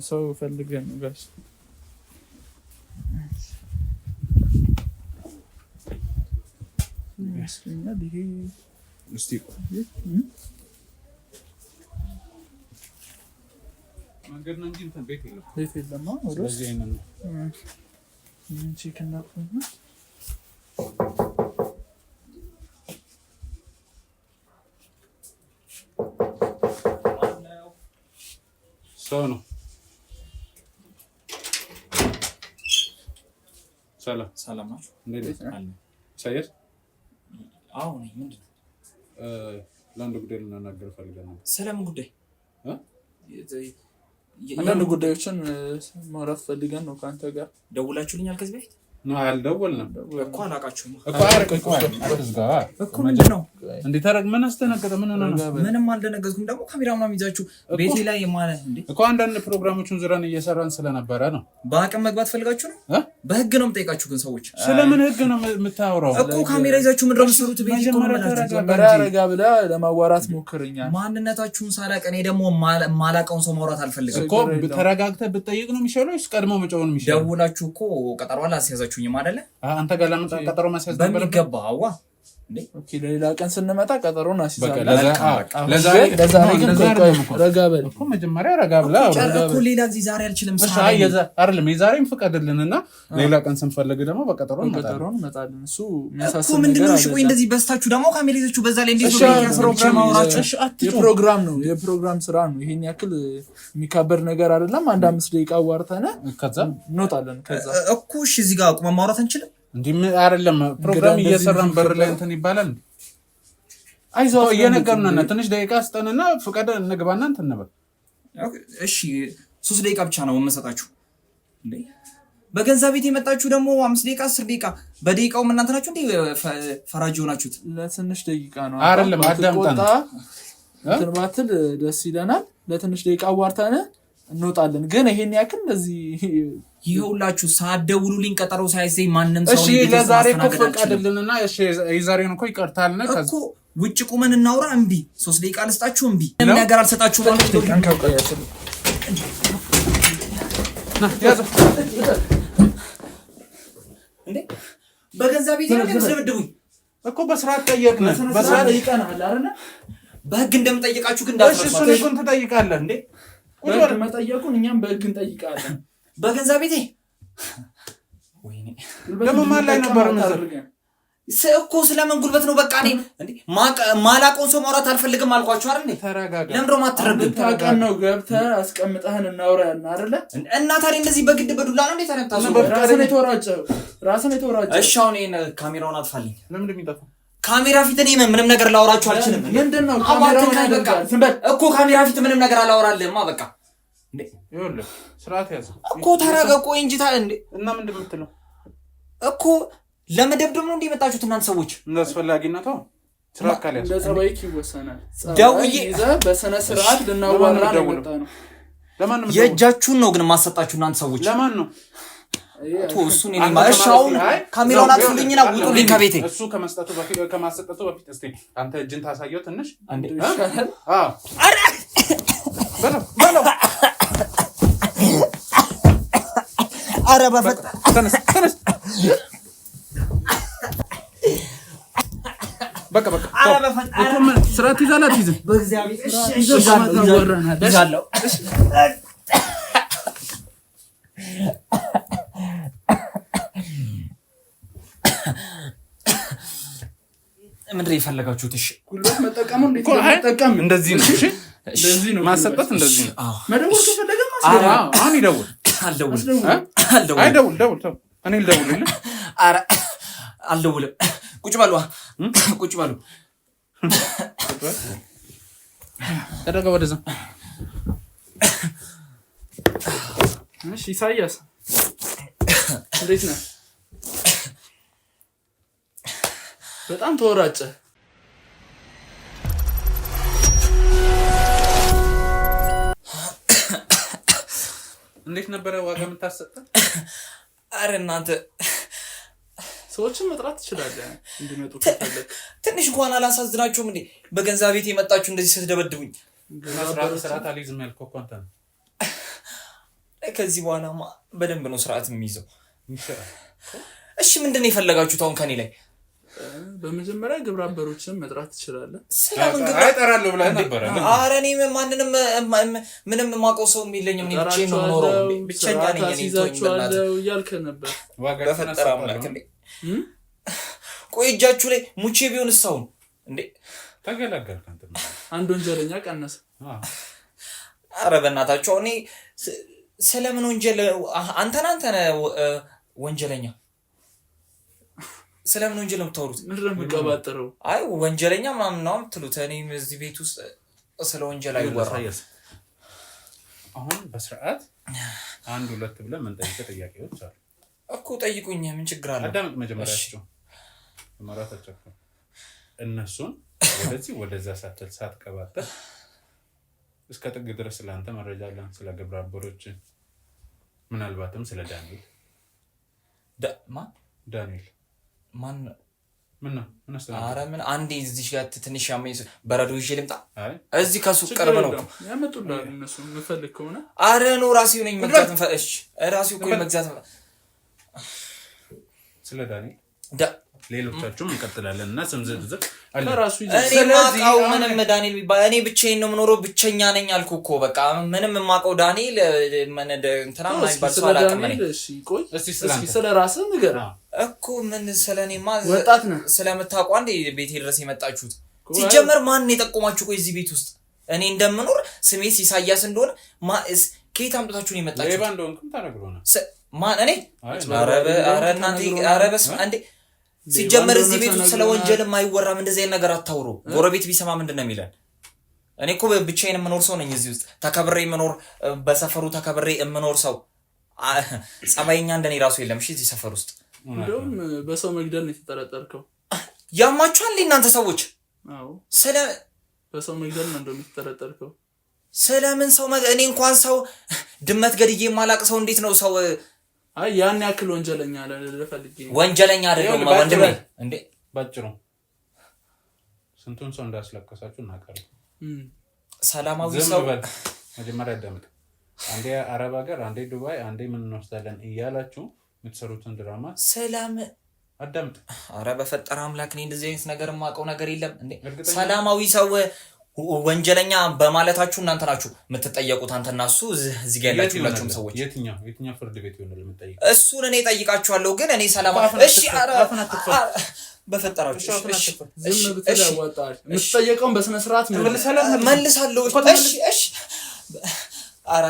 B: ሰው ፈልገን ነው ጋሽ ያስከኛል ይሄ
C: እስቲ መንገድ ነው እንጂ እንትን ቤት
B: የለም
C: ስለዚህ አይነን
B: ቼክ እናድርግ
C: ሰው ነው ሰላም እንዴት ነህ ሳይስ
A: አዎ ነኝ። ምንድን ነው?
C: ለአንድ ጉዳይ ልናናገር ፈልገናል።
A: ስለምን ጉዳይ?
B: አንዳንድ ጉዳዮችን ማውራት ፈልገን ነው ከአንተ ጋር።
A: ደውላችሁልኛል ከዚህ በፊት?
C: ነው አልደወልንም
A: እኮ አላውቃችሁም
C: እኮ ምንድን ነው እንዴ? ታረግ ምን አስተናገደ? ምን ሆነ ነው?
A: ምንም አልደነገዝኩም። ደግሞ ካሜራ ምናምን ይዛችሁ ቤቴ ላይ ማለት እንዴ?
C: እኮ አንዳንድ ፕሮግራሞችን ዙረን እየሰራን ስለነበረ ነው።
A: በአቅም መግባት ፈልጋችሁ ነው? በህግ ነው የምጠይቃችሁ። ግን ሰዎች
C: ስለምን ህግ ነው የምታወራው?
A: እኮ ካሜራ ይዛችሁ ምንድን ነው የምትሰሩት? ቤቴ እኮ
B: ረጋ ብለህ ለማዋራት ሞክርኛል።
A: ማንነታችሁን ሳላቅ እኔ ደግሞ ማላውቀውን ሰው ማውራት አልፈልግም
C: እኮ። ተረጋግተህ ብትጠይቅ ነው የሚሻለው ወይስ ቀድሞ መጫወት ነው የሚሻለው? ደውላችሁ
A: እኮ ቀጠሮ አላስያዛችሁኝም አይደለ?
C: አንተ ጋር ለምን ቀጠሮ ማስያዝ ነበር?
A: በሚገባው
B: ኦኬ፣ ለሌላ ቀን ስንመጣ ቀጠሮን አስይዛለን። ረጋ በል እኮ መጀመሪያ ረጋ ብላ
A: እኮ ሌላ ጊዜ ዛሬ አልችልም
C: አይደለም የዛሬም ፍቀድልንና ሌላ ቀን ስንፈልግ ደግሞ በቀጠሮ
B: እንመጣለን። እሱ የሚያሳስብ
A: እኮ ምንድን ነው? እሺ ቆይ እንደዚህ በስታችሁ ደግሞ ካሜራ ይዛችሁ በዛ ላይ እንዴት ነው?
B: የፕሮግራም ነው የፕሮግራም ስራ ነው። ይሄን ያክል የሚካበድ ነገር አይደለም። አንድ 5 ደቂቃ አዋርተን ከዛ እንወጣለን። ከዛ
A: እኮ እሺ እዚህ ጋር አቁመን ማውራት አንችልም?
C: እንዴ አይደለም ፕሮግራም እየሰራን በር ላይ እንትን ይባላል። አይዞህ እየነገርነው ነው። ትንሽ ደቂቃ ስጠንና ፍቀድ እንግባና እንትን ነበር።
A: እሺ 3 ደቂቃ ብቻ ነው የምንሰጣችሁ። እንዴ በገንዘብ ቤት የመጣችሁ ደግሞ 5 ደቂቃ 10 ደቂቃ በደቂቃው እናንተ ናችሁ እንዴ ፈራጅ ሆናችሁት?
B: ለትንሽ ደቂቃ ነው
C: አይደለም። አዳምጣና
B: እንትን ባትል ደስ ይለናል። ለትንሽ ደቂቃ አዋርተን እንወጣለን። ግን ይሄን ያክል እንደዚህ
A: ይኸውላችሁ ሳትደውሉልኝ ቀጠሮ ሳይዘኝ ማንንም ሰው
C: እሺ ለዛሬ እኮ ፈቀድልንና እሺ የዛሬውን እኮ ይቀርታልና
A: እኮ ውጭ ቁመን እናውራ። እምቢ 3 ደቂቃ ልስጣችሁ። እምቢ ምን ነገር አልሰጣችሁ ማለት ነው። እንዴ በገንዘብ ቤት ነው የምትደብዱኝ
C: እኮ። በስርዓት ጠየቅን።
A: በስርዓት ጠይቀናል አይደል? በህግ እንደምጠይቃችሁ ግን እንዳትረሱ።
C: እሺ እሱን ትጠይቃለህ እንዴ?
B: በህግ መጠየቁን እኛም በህግ እንጠይቃለን።
A: በገንዘብ ቤቴ
B: ወይኔ ደግሞ ማን ላይ ነበር
A: እኮ? ስለምን ጉልበት ነው? በቃ እኔ እንዴ ማላውቀውን ሰው ማውራት አልፈልግም አልኳችሁ አይደል?
C: ተረጋጋ።
A: ለምን ነው ማትረጋጋ?
B: ታውቀን ነው ገብተህ አስቀምጠህን እናውራለን አይደል?
A: እና ታዲያ እንደዚህ በግድ በዱላ ነው እንዴ ተነታሱ?
B: ራስን የተወራጨ
A: እሺ አሁን ይሄን ካሜራውን አጥፋልኝ።
C: ለምን እንደሚጠፋው
A: ካሜራ ፊት እኔ ምንም ነገር ላወራችሁ አልችልም።
B: ምንድነው ካሜራውን ያደርጋል?
A: እኮ ካሜራ ፊት ምንም ነገር አላወራልህማ። በቃ እንዴ
C: ይኸውልህ ስርዓት ያዝ
A: እኮ። ተረጋጋ እንጂ እንዴ።
C: እና ምንድን የምትለው
A: እኮ ለመደብደብ ነው እንዴ የመጣችሁት እናንተ ሰዎች?
C: እንዳስፈላጊነቱ ስርዓት ካለ
B: እንደ ጸባይክ ይወሰናል።
A: ደውዬ
B: በስነ ስርዓት ልናዋራ ነው የመጣ ነው።
C: ለማን ነው
A: የእጃችሁን ነው ግን ማሰጣችሁ እናንተ ሰዎች?
C: ለማን ነው
A: እሱን እኔ ማሻው ካሜራውን አጥፉልኝና ውጡልኝ ከቤቴ።
C: እሱ ከማሰጠቱ በፊት እስቲ አንተ እጅን ታሳየው ትንሽ
A: አንዴ።
C: አዎ አረ በለው
A: አረ በፈጣ
C: ተነስ በቃ
A: አረ በፈጣ
C: እኮ ስርዓት ይዛላት ይዘ
A: በእግዚአብሔር እሺ
B: ይዛለው
A: ምንድን ነው የፈለጋችሁት? እሺ
B: ጉልበት መጠቀሙ እንዴት ነው? መጠቀም
C: እንደዚህ ነው። እሺ
B: እንደዚህ ነው
C: ማሰጠት እንደዚህ ነው።
B: መደወል ከፈለገ ማስደወል።
C: አሁን ይደውል። አይደውል ደውል። እኔ ልደውልልህ።
A: ኧረ አልደውልም። ቁጭ በሉ ቁጭ በሉ።
C: ተደጋ ወደዛ።
B: እሺ ኢሳያስ እንዴት ነህ? በጣም ተወራጨ።
C: እንዴት ነበረ ዋጋ የምታሰጠው?
A: አረ እናንተ
B: ሰዎችን መጥራት ትችላለህ እንዲመጡ ከፈለክ።
A: ትንሽ እንኳን አላሳዝናችሁም እንዴ? በገንዘብ ቤት የመጣችሁ እንደዚህ ስትደበድቡኝ።
C: ስርዓት አልይዝም ያልከው እኮ አንተ ነው።
A: ከዚህ በኋላማ በደንብ ነው ስርዓት የሚይዘው። እሺ ምንድን ነው የፈለጋችሁት አሁን ከኔ ላይ?
B: በመጀመሪያ ግብረ አበሮችን መጥራት ትችላለህ።
A: ስለምን ግብረ
C: አይጠራለሁ ብለህ ነበር?
A: ኧረ እኔ ማንንም ምንም የማውቀው ሰው የለኝም። እኔ ብቻዬን ነው የምኖረው። ብቸኛ ነኝ እኔ።
B: ይዛችኋለሁ እያልክ ነበር።
A: በፈጠረ አምላክ እንዴ! ቆይ እጃችሁ ላይ ሙቼ ቢሆንስ አሁን እንዴ
C: ተገላገልክ አንተ።
B: አንድ ወንጀለኛ ቀነሰ።
A: ኧረ በእናታችሁ እኔ ስለምን ወንጀል አንተ ነህ ወንጀለኛ? ስለምን ወንጀል ነው የምታወሩት?
B: ምንድነው የምትቀባጥረው?
A: አይ ወንጀለኛ ምናምን ነው የምትሉት። እኔም እዚህ ቤት ውስጥ ስለ ወንጀል አይወራም።
C: አሁን በስርዓት 1 2 ብለን ምን ጠይቀህ ጥያቄዎች አሉ
A: እኮ ጠይቁኝ። ምን ችግር አለ?
C: አዳምጥ። መጀመሪያቸው ማራታቸው እነሱን ወደዛ ሳትቀባጥር እስከ ጥግ ድረስ ስለአንተ መረጃ አለን። ስለ ግብረ አበሮች ምናልባትም ስለ ዳንኤል ዳንኤል
A: ማን
C: ምን
A: ኧረ ምን አንዴ እዚህ ጋር ትንሽ ያመኝ በረዶ ይዤ ልምጣ። እዚህ ከሱቅ ቅርብ ነው
B: ያመጡልሃል እነሱ የምፈልግ ከሆነ።
A: ኧረ ነው ራሴው ነኝ መግዛት እንፈለሽ ራሴው እኮ መግዛት
C: ስለ ዳንኤል ሌሎቻችሁም እንቀጥላለን እና ስም ዝርዝር
B: አለ ራሱ
A: ይዘ ስለዚህ ምንም ዳንኤል ቢባል እኔ ብቻዬን ነው የምኖረው። ብቸኛ ነኝ አልኩ እኮ በቃ ምንም የማውቀው ዳንኤል ምን እንትና ማይባል ሰው አላውቅም።
B: እሺ ቆይ እስኪ ስለ ራስህ ንገር
A: እኮ። ምን ስለኔማ
B: ወጣት ነህ
A: ስለምታውቀው አንዴ ቤቴ ድረስ የመጣችሁት ሲጀመር ማን የጠቆማችሁ? ቆይ እዚህ ቤት ውስጥ እኔ እንደምኖር ስሜስ ኢሳያስ እንደሆነ ከየት አምጥታችሁ ነው የመጣችሁት?
C: ሌባ እንደሆንኩም ተነግሮናል።
A: ማን እኔ? ኧረ እናንተ ኧረ በስመ አንዴ ሲጀመር እዚህ ቤት ውስጥ ስለ ወንጀል የማይወራም። እንደዚህ አይነት ነገር አታውሩ። ጎረቤት ቢሰማ ምንድነው የሚለን? እኔ እኮ ብቻዬን የምኖር ሰው ነኝ። እዚህ ውስጥ ተከብሬ የምኖር በሰፈሩ ተከብሬ የምኖር ሰው ጸባይኛ እንደኔ ራሱ የለም። እሺ እዚህ ሰፈር ውስጥ
B: እንደውም በሰው መግደል ነው የተጠረጠርከው።
A: ያማችኋል እናንተ ሰዎች።
B: አዎ
A: ስለ
B: በሰው መግደል ነው እንደውም የተጠረጠርከው።
A: ስለምን ሰው እኔ እንኳን ሰው ድመት ገድዬ የማላቅ ሰው እንዴት ነው ሰው?
B: አይ ያን ያክል ወንጀለኛ ለፈልጌ
A: ወንጀለኛ አይደለም ወንድሜ። እንዴ
C: ባጭሩ ስንቱን ሰው እንዳስለቀሳችሁ እናቀርብ።
A: ሰላማዊ ሰው
C: መጀመሪያ አዳምጥ። አንዴ አረብ ሀገር፣ አንዴ ዱባይ፣ አንዴ ምን እንወስዳለን እያላችሁ የምትሰሩትን ድራማ ሰላም አዳምጥ። ኧረ
A: በፈጠረ አምላክ እኔ እንደዚህ አይነት ነገር የማውቀው ነገር የለም። እንዴ ሰላማዊ ሰው ወንጀለኛ በማለታችሁ እናንተ ናችሁ የምትጠየቁት። አንተና እሱ እዚህ ጋር ያላችሁላችሁም ሰዎች
C: የትኛው ፍርድ ቤት ይሆናል የምትጠይቁት?
A: እሱን እኔ ጠይቃችኋለሁ። ግን እኔ ሰላማዊ እሺ በፈጠራችሁ
B: ዝም ብትል ያዋጣል። የምትጠየቀውን በስነ ስርዓት
A: መልሳለሁ። እሺ ኧረ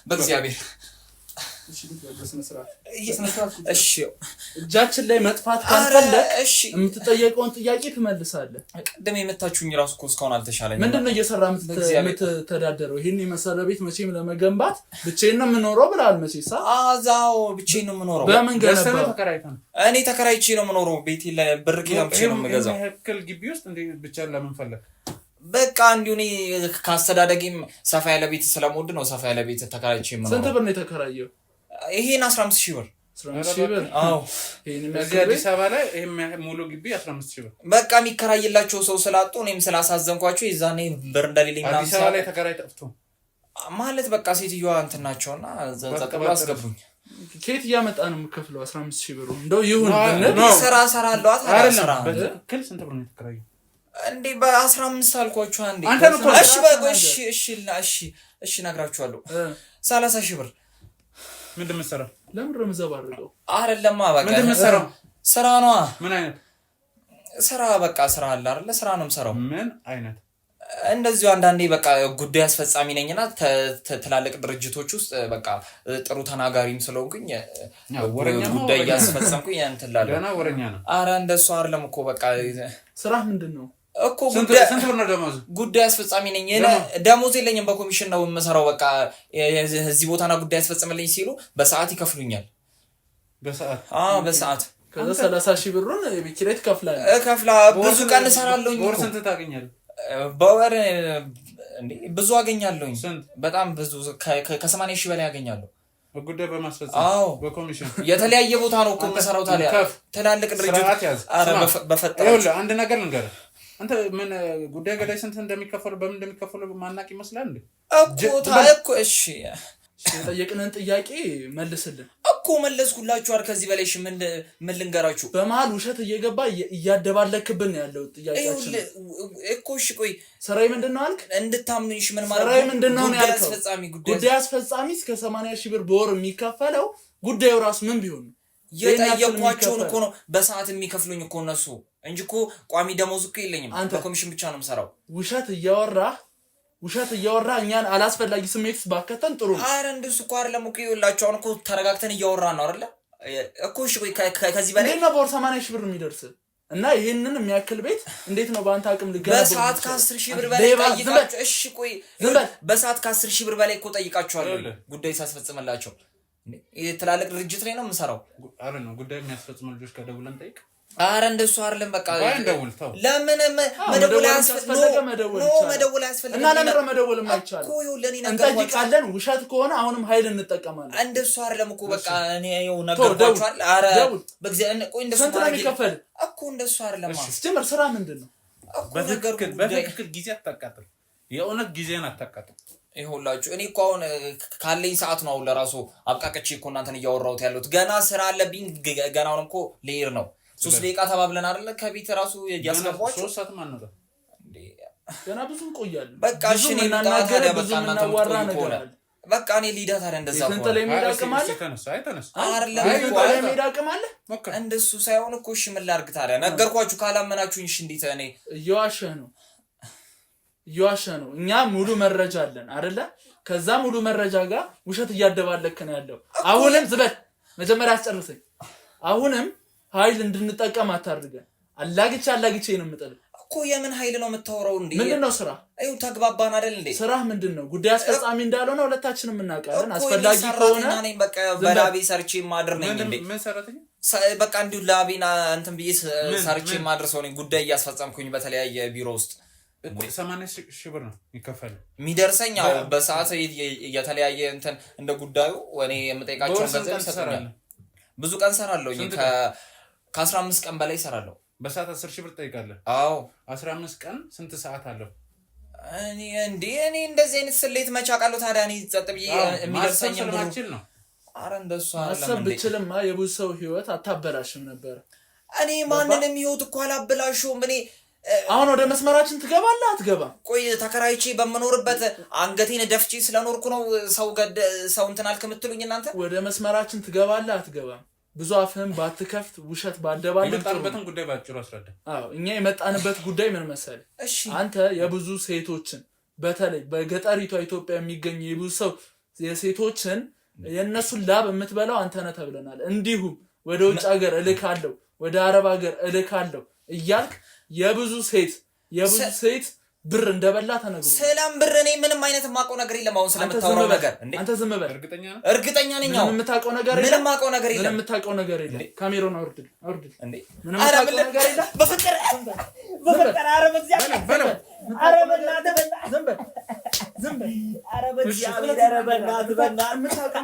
A: በእግዚአብሔር እሺ
B: እጃችን ላይ መጥፋት ካልፈለክ የምትጠየቀውን ጥያቄ ትመልሳለህ።
A: ቀደም የመታችሁኝ ራሱ እኮ እስካሁን አልተሻለኝም።
B: ምንድነው እየሰራ የምትተዳደረው? ይሄን የመሰለ ቤት መቼም ለመገንባት ብቻዬን ነው የምኖረው ብለሃል። መቼሳ
A: አዛው ብቻዬን ነው የምኖረው።
B: በምን ገነባ?
A: እኔ ተከራይቼ ነው የምኖረው። ቤቴ ላይ ብር ኪራም ብቻ ነው የምገዛው።
C: ይሄ ግቢ ውስጥ እንዴ ብቻ ለምን ፈለክ?
A: በቃ እንዲሁ እኔ ካስተዳደጌም ሰፋ ያለ ቤት ስለምወድ ነው ሰፋ ያለ ቤት ተከራይቼ የምኖረው።
B: ስንት ብር ነው የተከራየው?
A: ይሄን 15000 ብር።
B: 15000 ብር?
A: አዎ
C: ይሄን አዲስ አበባ ላይ ይሄ ሙሉ ግቢ 15000 ብር።
A: በቃ የሚከራይላቸው ሰው ስላጡ እኔም ስላሳዘንኳቸው የዛኔ ብር እንደሌለኝ ምናምን
C: አዲስ አበባ ላይ ተከራይ ጠፍቶ
A: ማለት በቃ ሴትዮዋ እንትን ናቸውና ዘጠቅሎ አስገቡኝ።
B: ከየት እያመጣ ነው የምከፍለው 15000 ብር? እንደው ይሁን
A: ስራ ሰራለሁ አታራ
C: በትክክል ስንት ብር ነው የተከራየው?
A: እንዴ በ15 አልኳችሁ አንዴ። እሺ ነግራችኋለሁ። 30000 ብር።
C: ምንድነው የምትሰራው?
B: ለምን ረምዘባርቀው?
A: አይደለም በቃ
C: ምንድነው የምትሰራው?
A: ስራ ነው።
C: ምን አይነት
A: ስራ? በቃ ስራ አለ አይደል? ስራ ነው የምሰራው።
C: ምን አይነት?
A: እንደዚሁ አንዳንዴ በቃ ጉዳይ አስፈጻሚ ነኝና ትላልቅ ድርጅቶች ውስጥ በቃ ጥሩ ተናጋሪም ስለሆንኩኝ ጉዳይ ያስፈጸምኩኝ እንትላለ።
C: ገና ወረኛ ነው።
A: ኧረ እንደሱ አይደለም እኮ በቃ
B: ስራ ምንድነው
A: እኮ
C: ስንት ብር ነው ደሞዝ?
A: ጉዳይ አስፈጻሚ ነኝ። ደሞዝ የለኝም፣ በኮሚሽን ነው የምሰራው። በቃ እዚህ ቦታና ጉዳይ አስፈጽምልኝ ሲሉ በሰዓት ይከፍሉኛል።
C: በሰዓት?
A: አዎ በሰዓት።
B: ከዛ 30000 ብሩን የቤት ኪራይ ትከፍላለህ?
A: ብዙ ቀን እሰራለሁኝ።
C: በወር ስንት ታገኛለህ?
A: በወር እንዴ ብዙ አገኛለሁኝ።
C: ስንት?
A: በጣም ብዙ ከ80,000 በላይ አገኛለሁ።
C: ጉዳይ በማስፈጸም?
A: አዎ
C: በኮሚሽን።
A: የተለያየ ቦታ ነው እኮ የምሰራው። ታዲያ ትላልቅ ድርጅት። ኧረ በፈጠረ
C: አንድ ነገር ልንገርህ። አንተ ምን ጉዳይ ገዳይ ስንት እንደሚከፈሉ በምን እንደሚከፈሉ ማናቅ ይመስላል እንዴ?
A: እኮ እሺ
B: የጠየቅነን ጥያቄ መልስልን
A: እኮ መለስኩላችሁ። ከዚህ በላይ ምን ልንገራችሁ?
B: በመሃል ውሸት እየገባ እያደባለክብን ያለው ጥያቄያችን
A: እኮ። እሺ ቆይ
B: ስራዬ ምንድነው አልክ?
A: እንድታምኑሽ ምን ማለት ነው?
B: ስራዬ ምንድነው ያልከው?
A: ጉዳይ
B: አስፈጻሚ እስከ 80,000 ብር በወር የሚከፈለው ጉዳዩ ራሱ ምን ቢሆን ነው?
A: የጠየቅኳቸውን እኮ ነው በሰዓት የሚከፍሉኝ እኮ እነሱ እንጂ እኮ ቋሚ ደሞዝ እኮ የለኝም። በኮሚሽን ብቻ ነው የምሰራው።
B: ውሸት እያወራ እኛን አላስፈላጊ ስሜት ባከተን ጥሩ ነው።
A: አረ እንደሱ እኮ አይደለም እኮ። ይኸውላችሁ አሁን እኮ ተረጋግተን እያወራን ነው አይደለ? እኮ እሺ ቆይ ከዚህ በላይ
B: እንዴት ነው በወር 80 ሺህ ብር የሚደርስ እና ይሄንን የሚያክል ቤት እንዴት ነው በአንተ አቅም ልገነባ
A: በሰዓት ከ10 ሺህ ብር በላይ ጠይቃችሁ እሺ ቆይ በሰዓት ከ10 ሺህ ብር በላይ እኮ ጠይቃችኋለሁ ጉዳይ ሳስፈጽምላቸው የትላልቅ ድርጅት ላይ ነው የምሰራው
C: አይደል ጉዳይ የሚያስፈጽሙ ልጆች ከደውለን ጠይቅ
A: አረ እንደሱ አይደለም በቃ ለምን መደወል ያስፈልጋል
B: እና ለምን መደወል የማይቻል
A: እኮ ለኔ ነገር
B: እንጠይቃለን ውሸት ከሆነ አሁንም ኃይል እንጠቀማለን
A: እንደሱ አይደለም እኮ በቃ እኔ ያው ነገርኳችኋል አረ በእግዚአብሔር ቆይ እንደሱ
B: ማይከፈል
A: እኮ እንደሱ አይደለም
B: ስትጀምር ስራ ምንድነው
C: በትክክል ጊዜ አታቃጥል የእውነት ጊዜን አታቃጥል
A: ይሁላችሁ እኔ እኮ አሁን ካለኝ ሰዓት ነው ለራሱ አብቃቀች እኮ እናንተን እያወራሁት ያለሁት ገና ስራ አለብኝ ገና አሁን እኮ ልሄድ ነው 3 ደቂቃ ተባብለን አይደል ከቤት ራሱ ያስገባችሁ
C: 3 ሰዓት ማን ነው
B: እንዴ ገና ብዙ እንቆያለን
A: በቃ እሺ እኔ ታዲያ በቃ እናንተ ምትቆይ በቃ እኔ ሊዳ ታዲያ እንደዛ ነው
B: እንተ ላይ ሜዳቀማለ
C: አይተነስ
A: አይደለም
B: እኮ ላይ ሜዳቀማለ
A: እንደሱ ሳይሆን እኮ እሺ ምን ላድርግ ታዲያ ነገርኳችሁ ካላመናችሁኝ እሺ እንዴት እኔ
B: እየዋሸህ ነው እኛ ሙሉ መረጃ አለን አይደለ ከዛ ሙሉ መረጃ ጋር ውሸት እያደባለክ ነው ያለው አሁንም ዝበል መጀመሪያ አስጨርሰኝ አሁንም ኃይል እንድንጠቀም አታርገን አላግቼ ነው የምጥል
A: እኮ የምን ኃይል ነው የምታወራው እንዴ
B: ምንድነው ስራ
A: አይው ተግባባን አይደል እንዴ
B: ስራ ምንድነው ጉዳይ አስፈጻሚ እንዳልሆነ ሁለታችንም እናውቃለን አስፈላጊ ከሆነ
A: እኔ በቃ በላቢ ሰርቼ ማድር ነኝ እንዴ
C: ምን ሰራተኛ
A: በቃ እንዲሁ ላቢና እንትን ብዬ ሰርቼ ማድር ሰው ነኝ ጉዳይ ያስፈጻምኩኝ በተለያየ ቢሮ ውስጥ
C: 80 ሺህ ብር ነው ይከፈል
A: ሚደርሰኛው በሰዓት የተለያየ እንትን እንደ ጉዳዩ እኔ የምጠይቃቸው ገንዘብ ይሰጣል ብዙ ቀን ሰራለሁ ከ15 ቀን በላይ ሰራለሁ
C: በሰዓት 10 ሺህ ብር ጠይቃለህ
A: አዎ
C: 15 ቀን ስንት ሰዓት አለው
A: እኔ እንደዚህ አይነት ስሌት መቻቃለሁ ታዲያ እኔ ጸጥ ብዬ የሚደርሰኝ
C: ነው
A: አረ እንደሱ
B: አይደለም ብትልማ የብዙ ሰው ህይወት አታበላሽም ነበር
A: እኔ ማንንም ህይወት እኮ አላበላሽውም እኔ
B: አሁን ወደ መስመራችን ትገባለህ አትገባም
A: ቆይ ተከራይቼ በመኖርበት አንገቴን ደፍቼ ስለኖርኩ ነው ሰው እንትን አልክ የምትሉኝ እናንተ
B: ወደ መስመራችን ትገባለህ አትገባም ብዙ አፍህም ባትከፍት ውሸት ባደባልቅ
C: የመጣንበትን ጉዳይ ባጭሩ አስረዳ
B: አዎ እኛ የመጣንበት ጉዳይ ምን መሰለህ
A: እሺ
B: አንተ የብዙ ሴቶችን በተለይ በገጠሪቷ ኢትዮጵያ የሚገኙ የብዙ ሰው የሴቶችን የነሱን ላብ የምትበላው አንተ ነህ ተብለናል እንዲሁም ወደ ውጭ ሀገር እልካለሁ ወደ አረብ ሀገር እልካለሁ እያልክ የብዙ ሴት ብር እንደበላ ተነግሮ
A: ሰላም ብር እኔ ምንም አይነት ማቆ ነገር የለም አሁን ስለምታወራው ነገር እንዴ
B: አንተ ዝም በል
A: እርግጠኛ ነኝ አሁን
B: ምንም ታቆ ነገር የለም
A: ምንም ማቆ ነገር የለም
B: ምንም ታቆ ነገር የለም ካሜራውን አውርድ
A: እንዴ
B: ምንም ታቆ ነገር የለም
A: በፍቅር አረ በእግዚአብሔር አረ በእናትህ ዝም በል አረ በእግዚአብሔር አረ በእናትህ
B: የምታቆ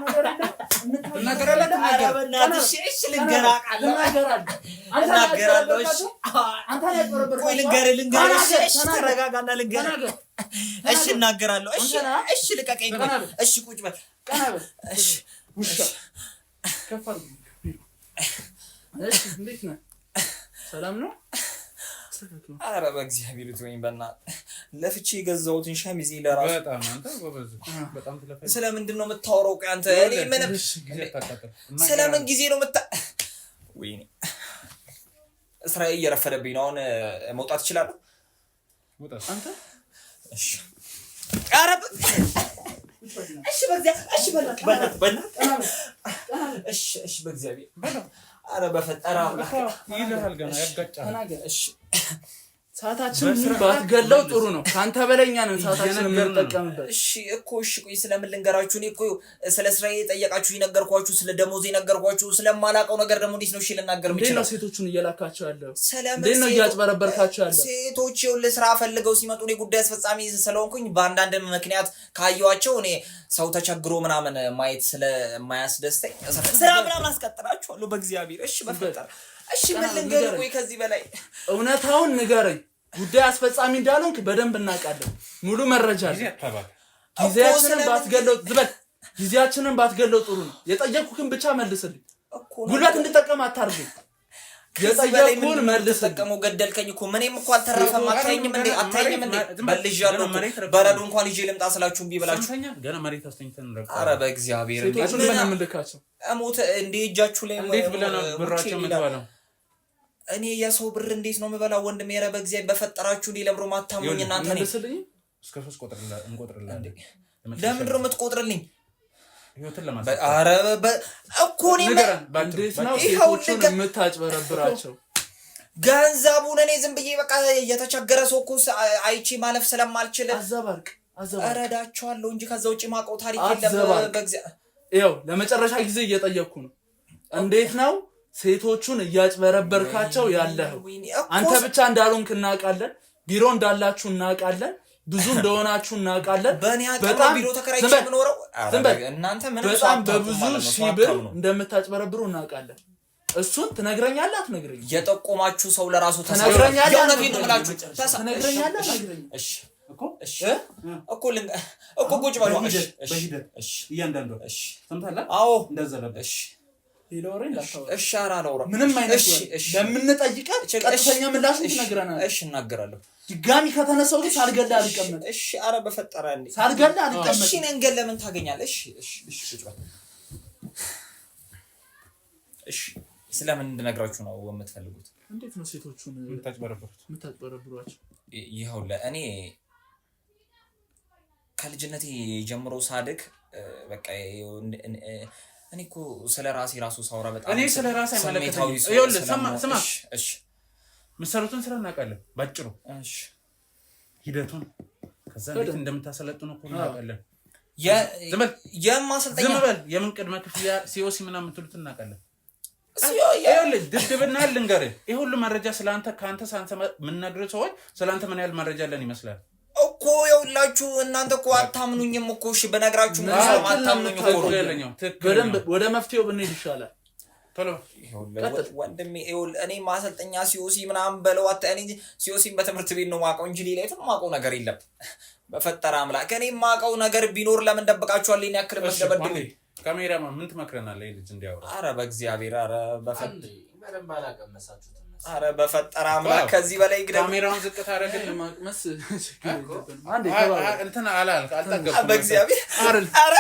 B: ነገር የለም
A: አረ በእናትህ እሺ ልንገራለሁ እሺ
B: አንተ ላይ ቆረበረ
A: ቆይ ልንገርህ እሺ ተረጋጋና ልንገርህ እሺ እናገራለሁ እሺ ልቀቀኝ እሺ ቁጭ በል እሺ
B: ውሻ ከፈር እሺ እንዴት ነህ ሰላም ነው
A: አረ በእግዚአብሔር ትወኝ በእናትህ ለፍቼ የገዛሁትን ሸሚዝ ለራሱ
C: በጣም አንተ በጣም ተለፈ
A: ስለምንድን ነው የምታወራው ቆይ አንተ እኔ ምን ስለምን ጊዜ ነው ወይኔ እስራኤል እየረፈደብኝ ነው አሁን መውጣት እችላለሁ
C: ወጣት
B: አንተ
A: እሺ አረ እሺ በእግዚአብሔር እሺ በእግዚአብሔር አረ በፈጠራ
C: ይልሃል ገና ያጋጫል
A: እሺ
B: ሰዓታችንን ባትገለው ጥሩ ነው ካንተ በለኛ ነን ሰዓታችንን የምንጠቀምበት
A: እሺ እኮ እሺ ቆይ ስለምን ልንገራችሁ እኔ እኮ ስለ እስራኤል ጠየቃችሁ ይነገርኳችሁ ስለ ደሞዝ ይነገርኳችሁ ስለማላቀው ነገር ደግሞ እንዴት ነው እሺ ልናገር የምችለው
B: እንዴት ነው ሴቶቹን እየላካቸው ያለው እንዴት ነው እያጭበረበርካቸው ያለው
A: ሴቶች ይኸውልህ ስራ ፈልገው ሲመጡ እኔ ጉዳይ አስፈጻሚ ስለሆንኩኝ በአንዳንድ ምክንያት ካየኋቸው እኔ ሰው ተቸግሮ ምናምን ማየት ስለማያስደስተኝ ስራ ምናምን አስቀጥራችኋለሁ በእግዚአብሔር እሺ በፈጠራ እሺ ምን ልንገርህ ወይ ከዚህ በላይ
B: እውነታውን ንገረኝ ጉዳይ አስፈጻሚ እንዳልሆንክ በደንብ እናውቃለን ሙሉ መረጃ አለ ጊዜያችንን ባትገለው ጥሩ ነው የጠየቅኩህን ብቻ መልስልኝ ጉልበት እንድጠቀም አታርገኝ የጠየቅኩህን መልስልኝ
A: ገደልከኝ እኮ ምንም እኮ አልተረፈም አታየኝም እንዴ በልጃለሁ በረዶ እንኳን ይዤ ልምጣ ስላችሁ እምቢ ብላችሁ
C: ገና መሬት አስተኝተን ነው
A: ኧረ በእግዚአብሔር
B: ሴቶቹን ምን ልካቸው
A: አሞተ እንዴ እጃችሁ ላይ
C: እንዴት ብለና ብራቸው የምትባለው
A: እኔ የሰው ብር እንዴት ነው የምበላው ወንድሜ ኧረ በእግዚአብሔር በፈጠራችሁ እንዴ ለምሮ ማታሙኝ እናንተ ነኝ
B: መልስልኝ
C: እስከ 3 እንቆጥርልኝ
A: ለምን ነው የምትቆጥርልኝ
C: ህይወትን ለማሳደግ
A: ኧረ እኮ እኔ
B: እንዴት ነው ሴቶቹን የምታጭበረብራቸው?
A: ገንዘቡን እኔ ዝም ብዬ በቃ የተቸገረ ሰው እኮ አይቺ ማለፍ ስለማልችል
B: አዘባርቅ
A: እረዳቸዋለሁ እንጂ ከዛ ውጪ ማውቀው ታሪክ የለም። በእግዚአብሔር
B: ይኸው ለመጨረሻ ጊዜ እየጠየቅኩ ነው። እንዴት ነው ሴቶቹን እያጭበረበርካቸው ያለኸው? አንተ ብቻ እንዳሉን እናውቃለን፣ ቢሮ እንዳላችሁ እናውቃለን፣ ብዙ እንደሆናችሁ እናውቃለን።
A: በጣም ቢሮ ተከራይቼ የምኖረው እናንተ ምን
B: በጣም በብዙ ሺህ ብር እንደምታጭበረብሩ እናውቃለን። እሱን ትነግረኛለህ አትነግረኝም?
A: የጠቆማችሁ ሰው ለራሱ
B: ተነግረኛለህ
A: ትነግረኛለህ?
B: እሺ
A: እኮ ቁጭ በሉ።
C: እሺ እያንዳንዱ እሺ ሰምታለህ?
A: አዎ
C: እንደዛ ነበር።
A: እሺ አራራው
B: ምንም አይነት ለምንጠይቀህ ቀጥተኛ ምላሽ ትነግረናለህ።
A: እሺ እናገራለሁ።
B: ድጋሚ ከተነሳው ግን ሳልገላ አልቀመጥ።
A: እሺ አረ በፈጠረ እንዴ
B: ሳልገላ አልቀመጥ።
A: እሺ ነንገል ለምን ታገኛለህ? እሺ ቁጭ በል። እሺ ስለምን እንድነግራችሁ ነው የምትፈልጉት?
B: እንዴት ነው ሴቶቹን የምታጭበረብሯቸው?
A: ይኸው ለእኔ ከልጅነቴ ጀምሮ ሳድግ በቃ እኔ እኮ ስለራሴ ራሱ ሳውራ በጣም
C: እኔ ስለራሴ ማለከታው ይኸውልህ ስማ
A: እሺ
C: መሰረቱን ስራ እናውቃለን ባጭሩ።
A: እሺ
C: ሂደቱን ከዛ እንዴት እንደምታሰለጥኑ እኮ እናውቃለን።
A: የማሰልጠኛ
C: ዝም በል የምን ቅድመ ክፍያ ሲኦሲ ምናምን የምትሉት እናውቃለን። ይኸውልህ ድድብና ልንገርህ ይሄ ሁሉ መረጃ ስለአንተ ካንተ ሳንሰማ ምን ነግረው ሰዎች ስለአንተ ምን ያህል መረጃ አለን ይመስላል
A: እኮ ይኸውላችሁ እናንተ እኮ አታምኑኝም እኮ። እሺ በነግራችሁ ምን ሰው አታምኑኝ እኮ።
B: በደንብ ወደ መፍትሄው ብንሄድ ይሻላል።
C: ቶሎ
A: ወንድሜ ይኸውልህ እኔ ማሰልጠኛ ሲኦሲ ምናምን በለው እኔ ሲኦሲን በትምህርት ቤት ነው የማውቀው እንጂ ሌላ የትም የማውቀው ነገር የለም። በፈጠረ አምላክ እኔ የማውቀው ነገር ቢኖር ለምን ደብቃችኋል? እኔ ያክል መስደበድም
C: ካሜራማን ምን ትመክረናለህ? ልጅ እንዲያወራ
A: ኧረ በእግዚአብሔር ኧረ በፈጠረ አምላክ ከዚህ በላይ ግደ
C: ካሜራውን ዝቅ ታደርግልህ ለማቅመስ አንዴ እንትን አላልክ አልጠገብኩም
A: በእግዚአብሔር ኧረ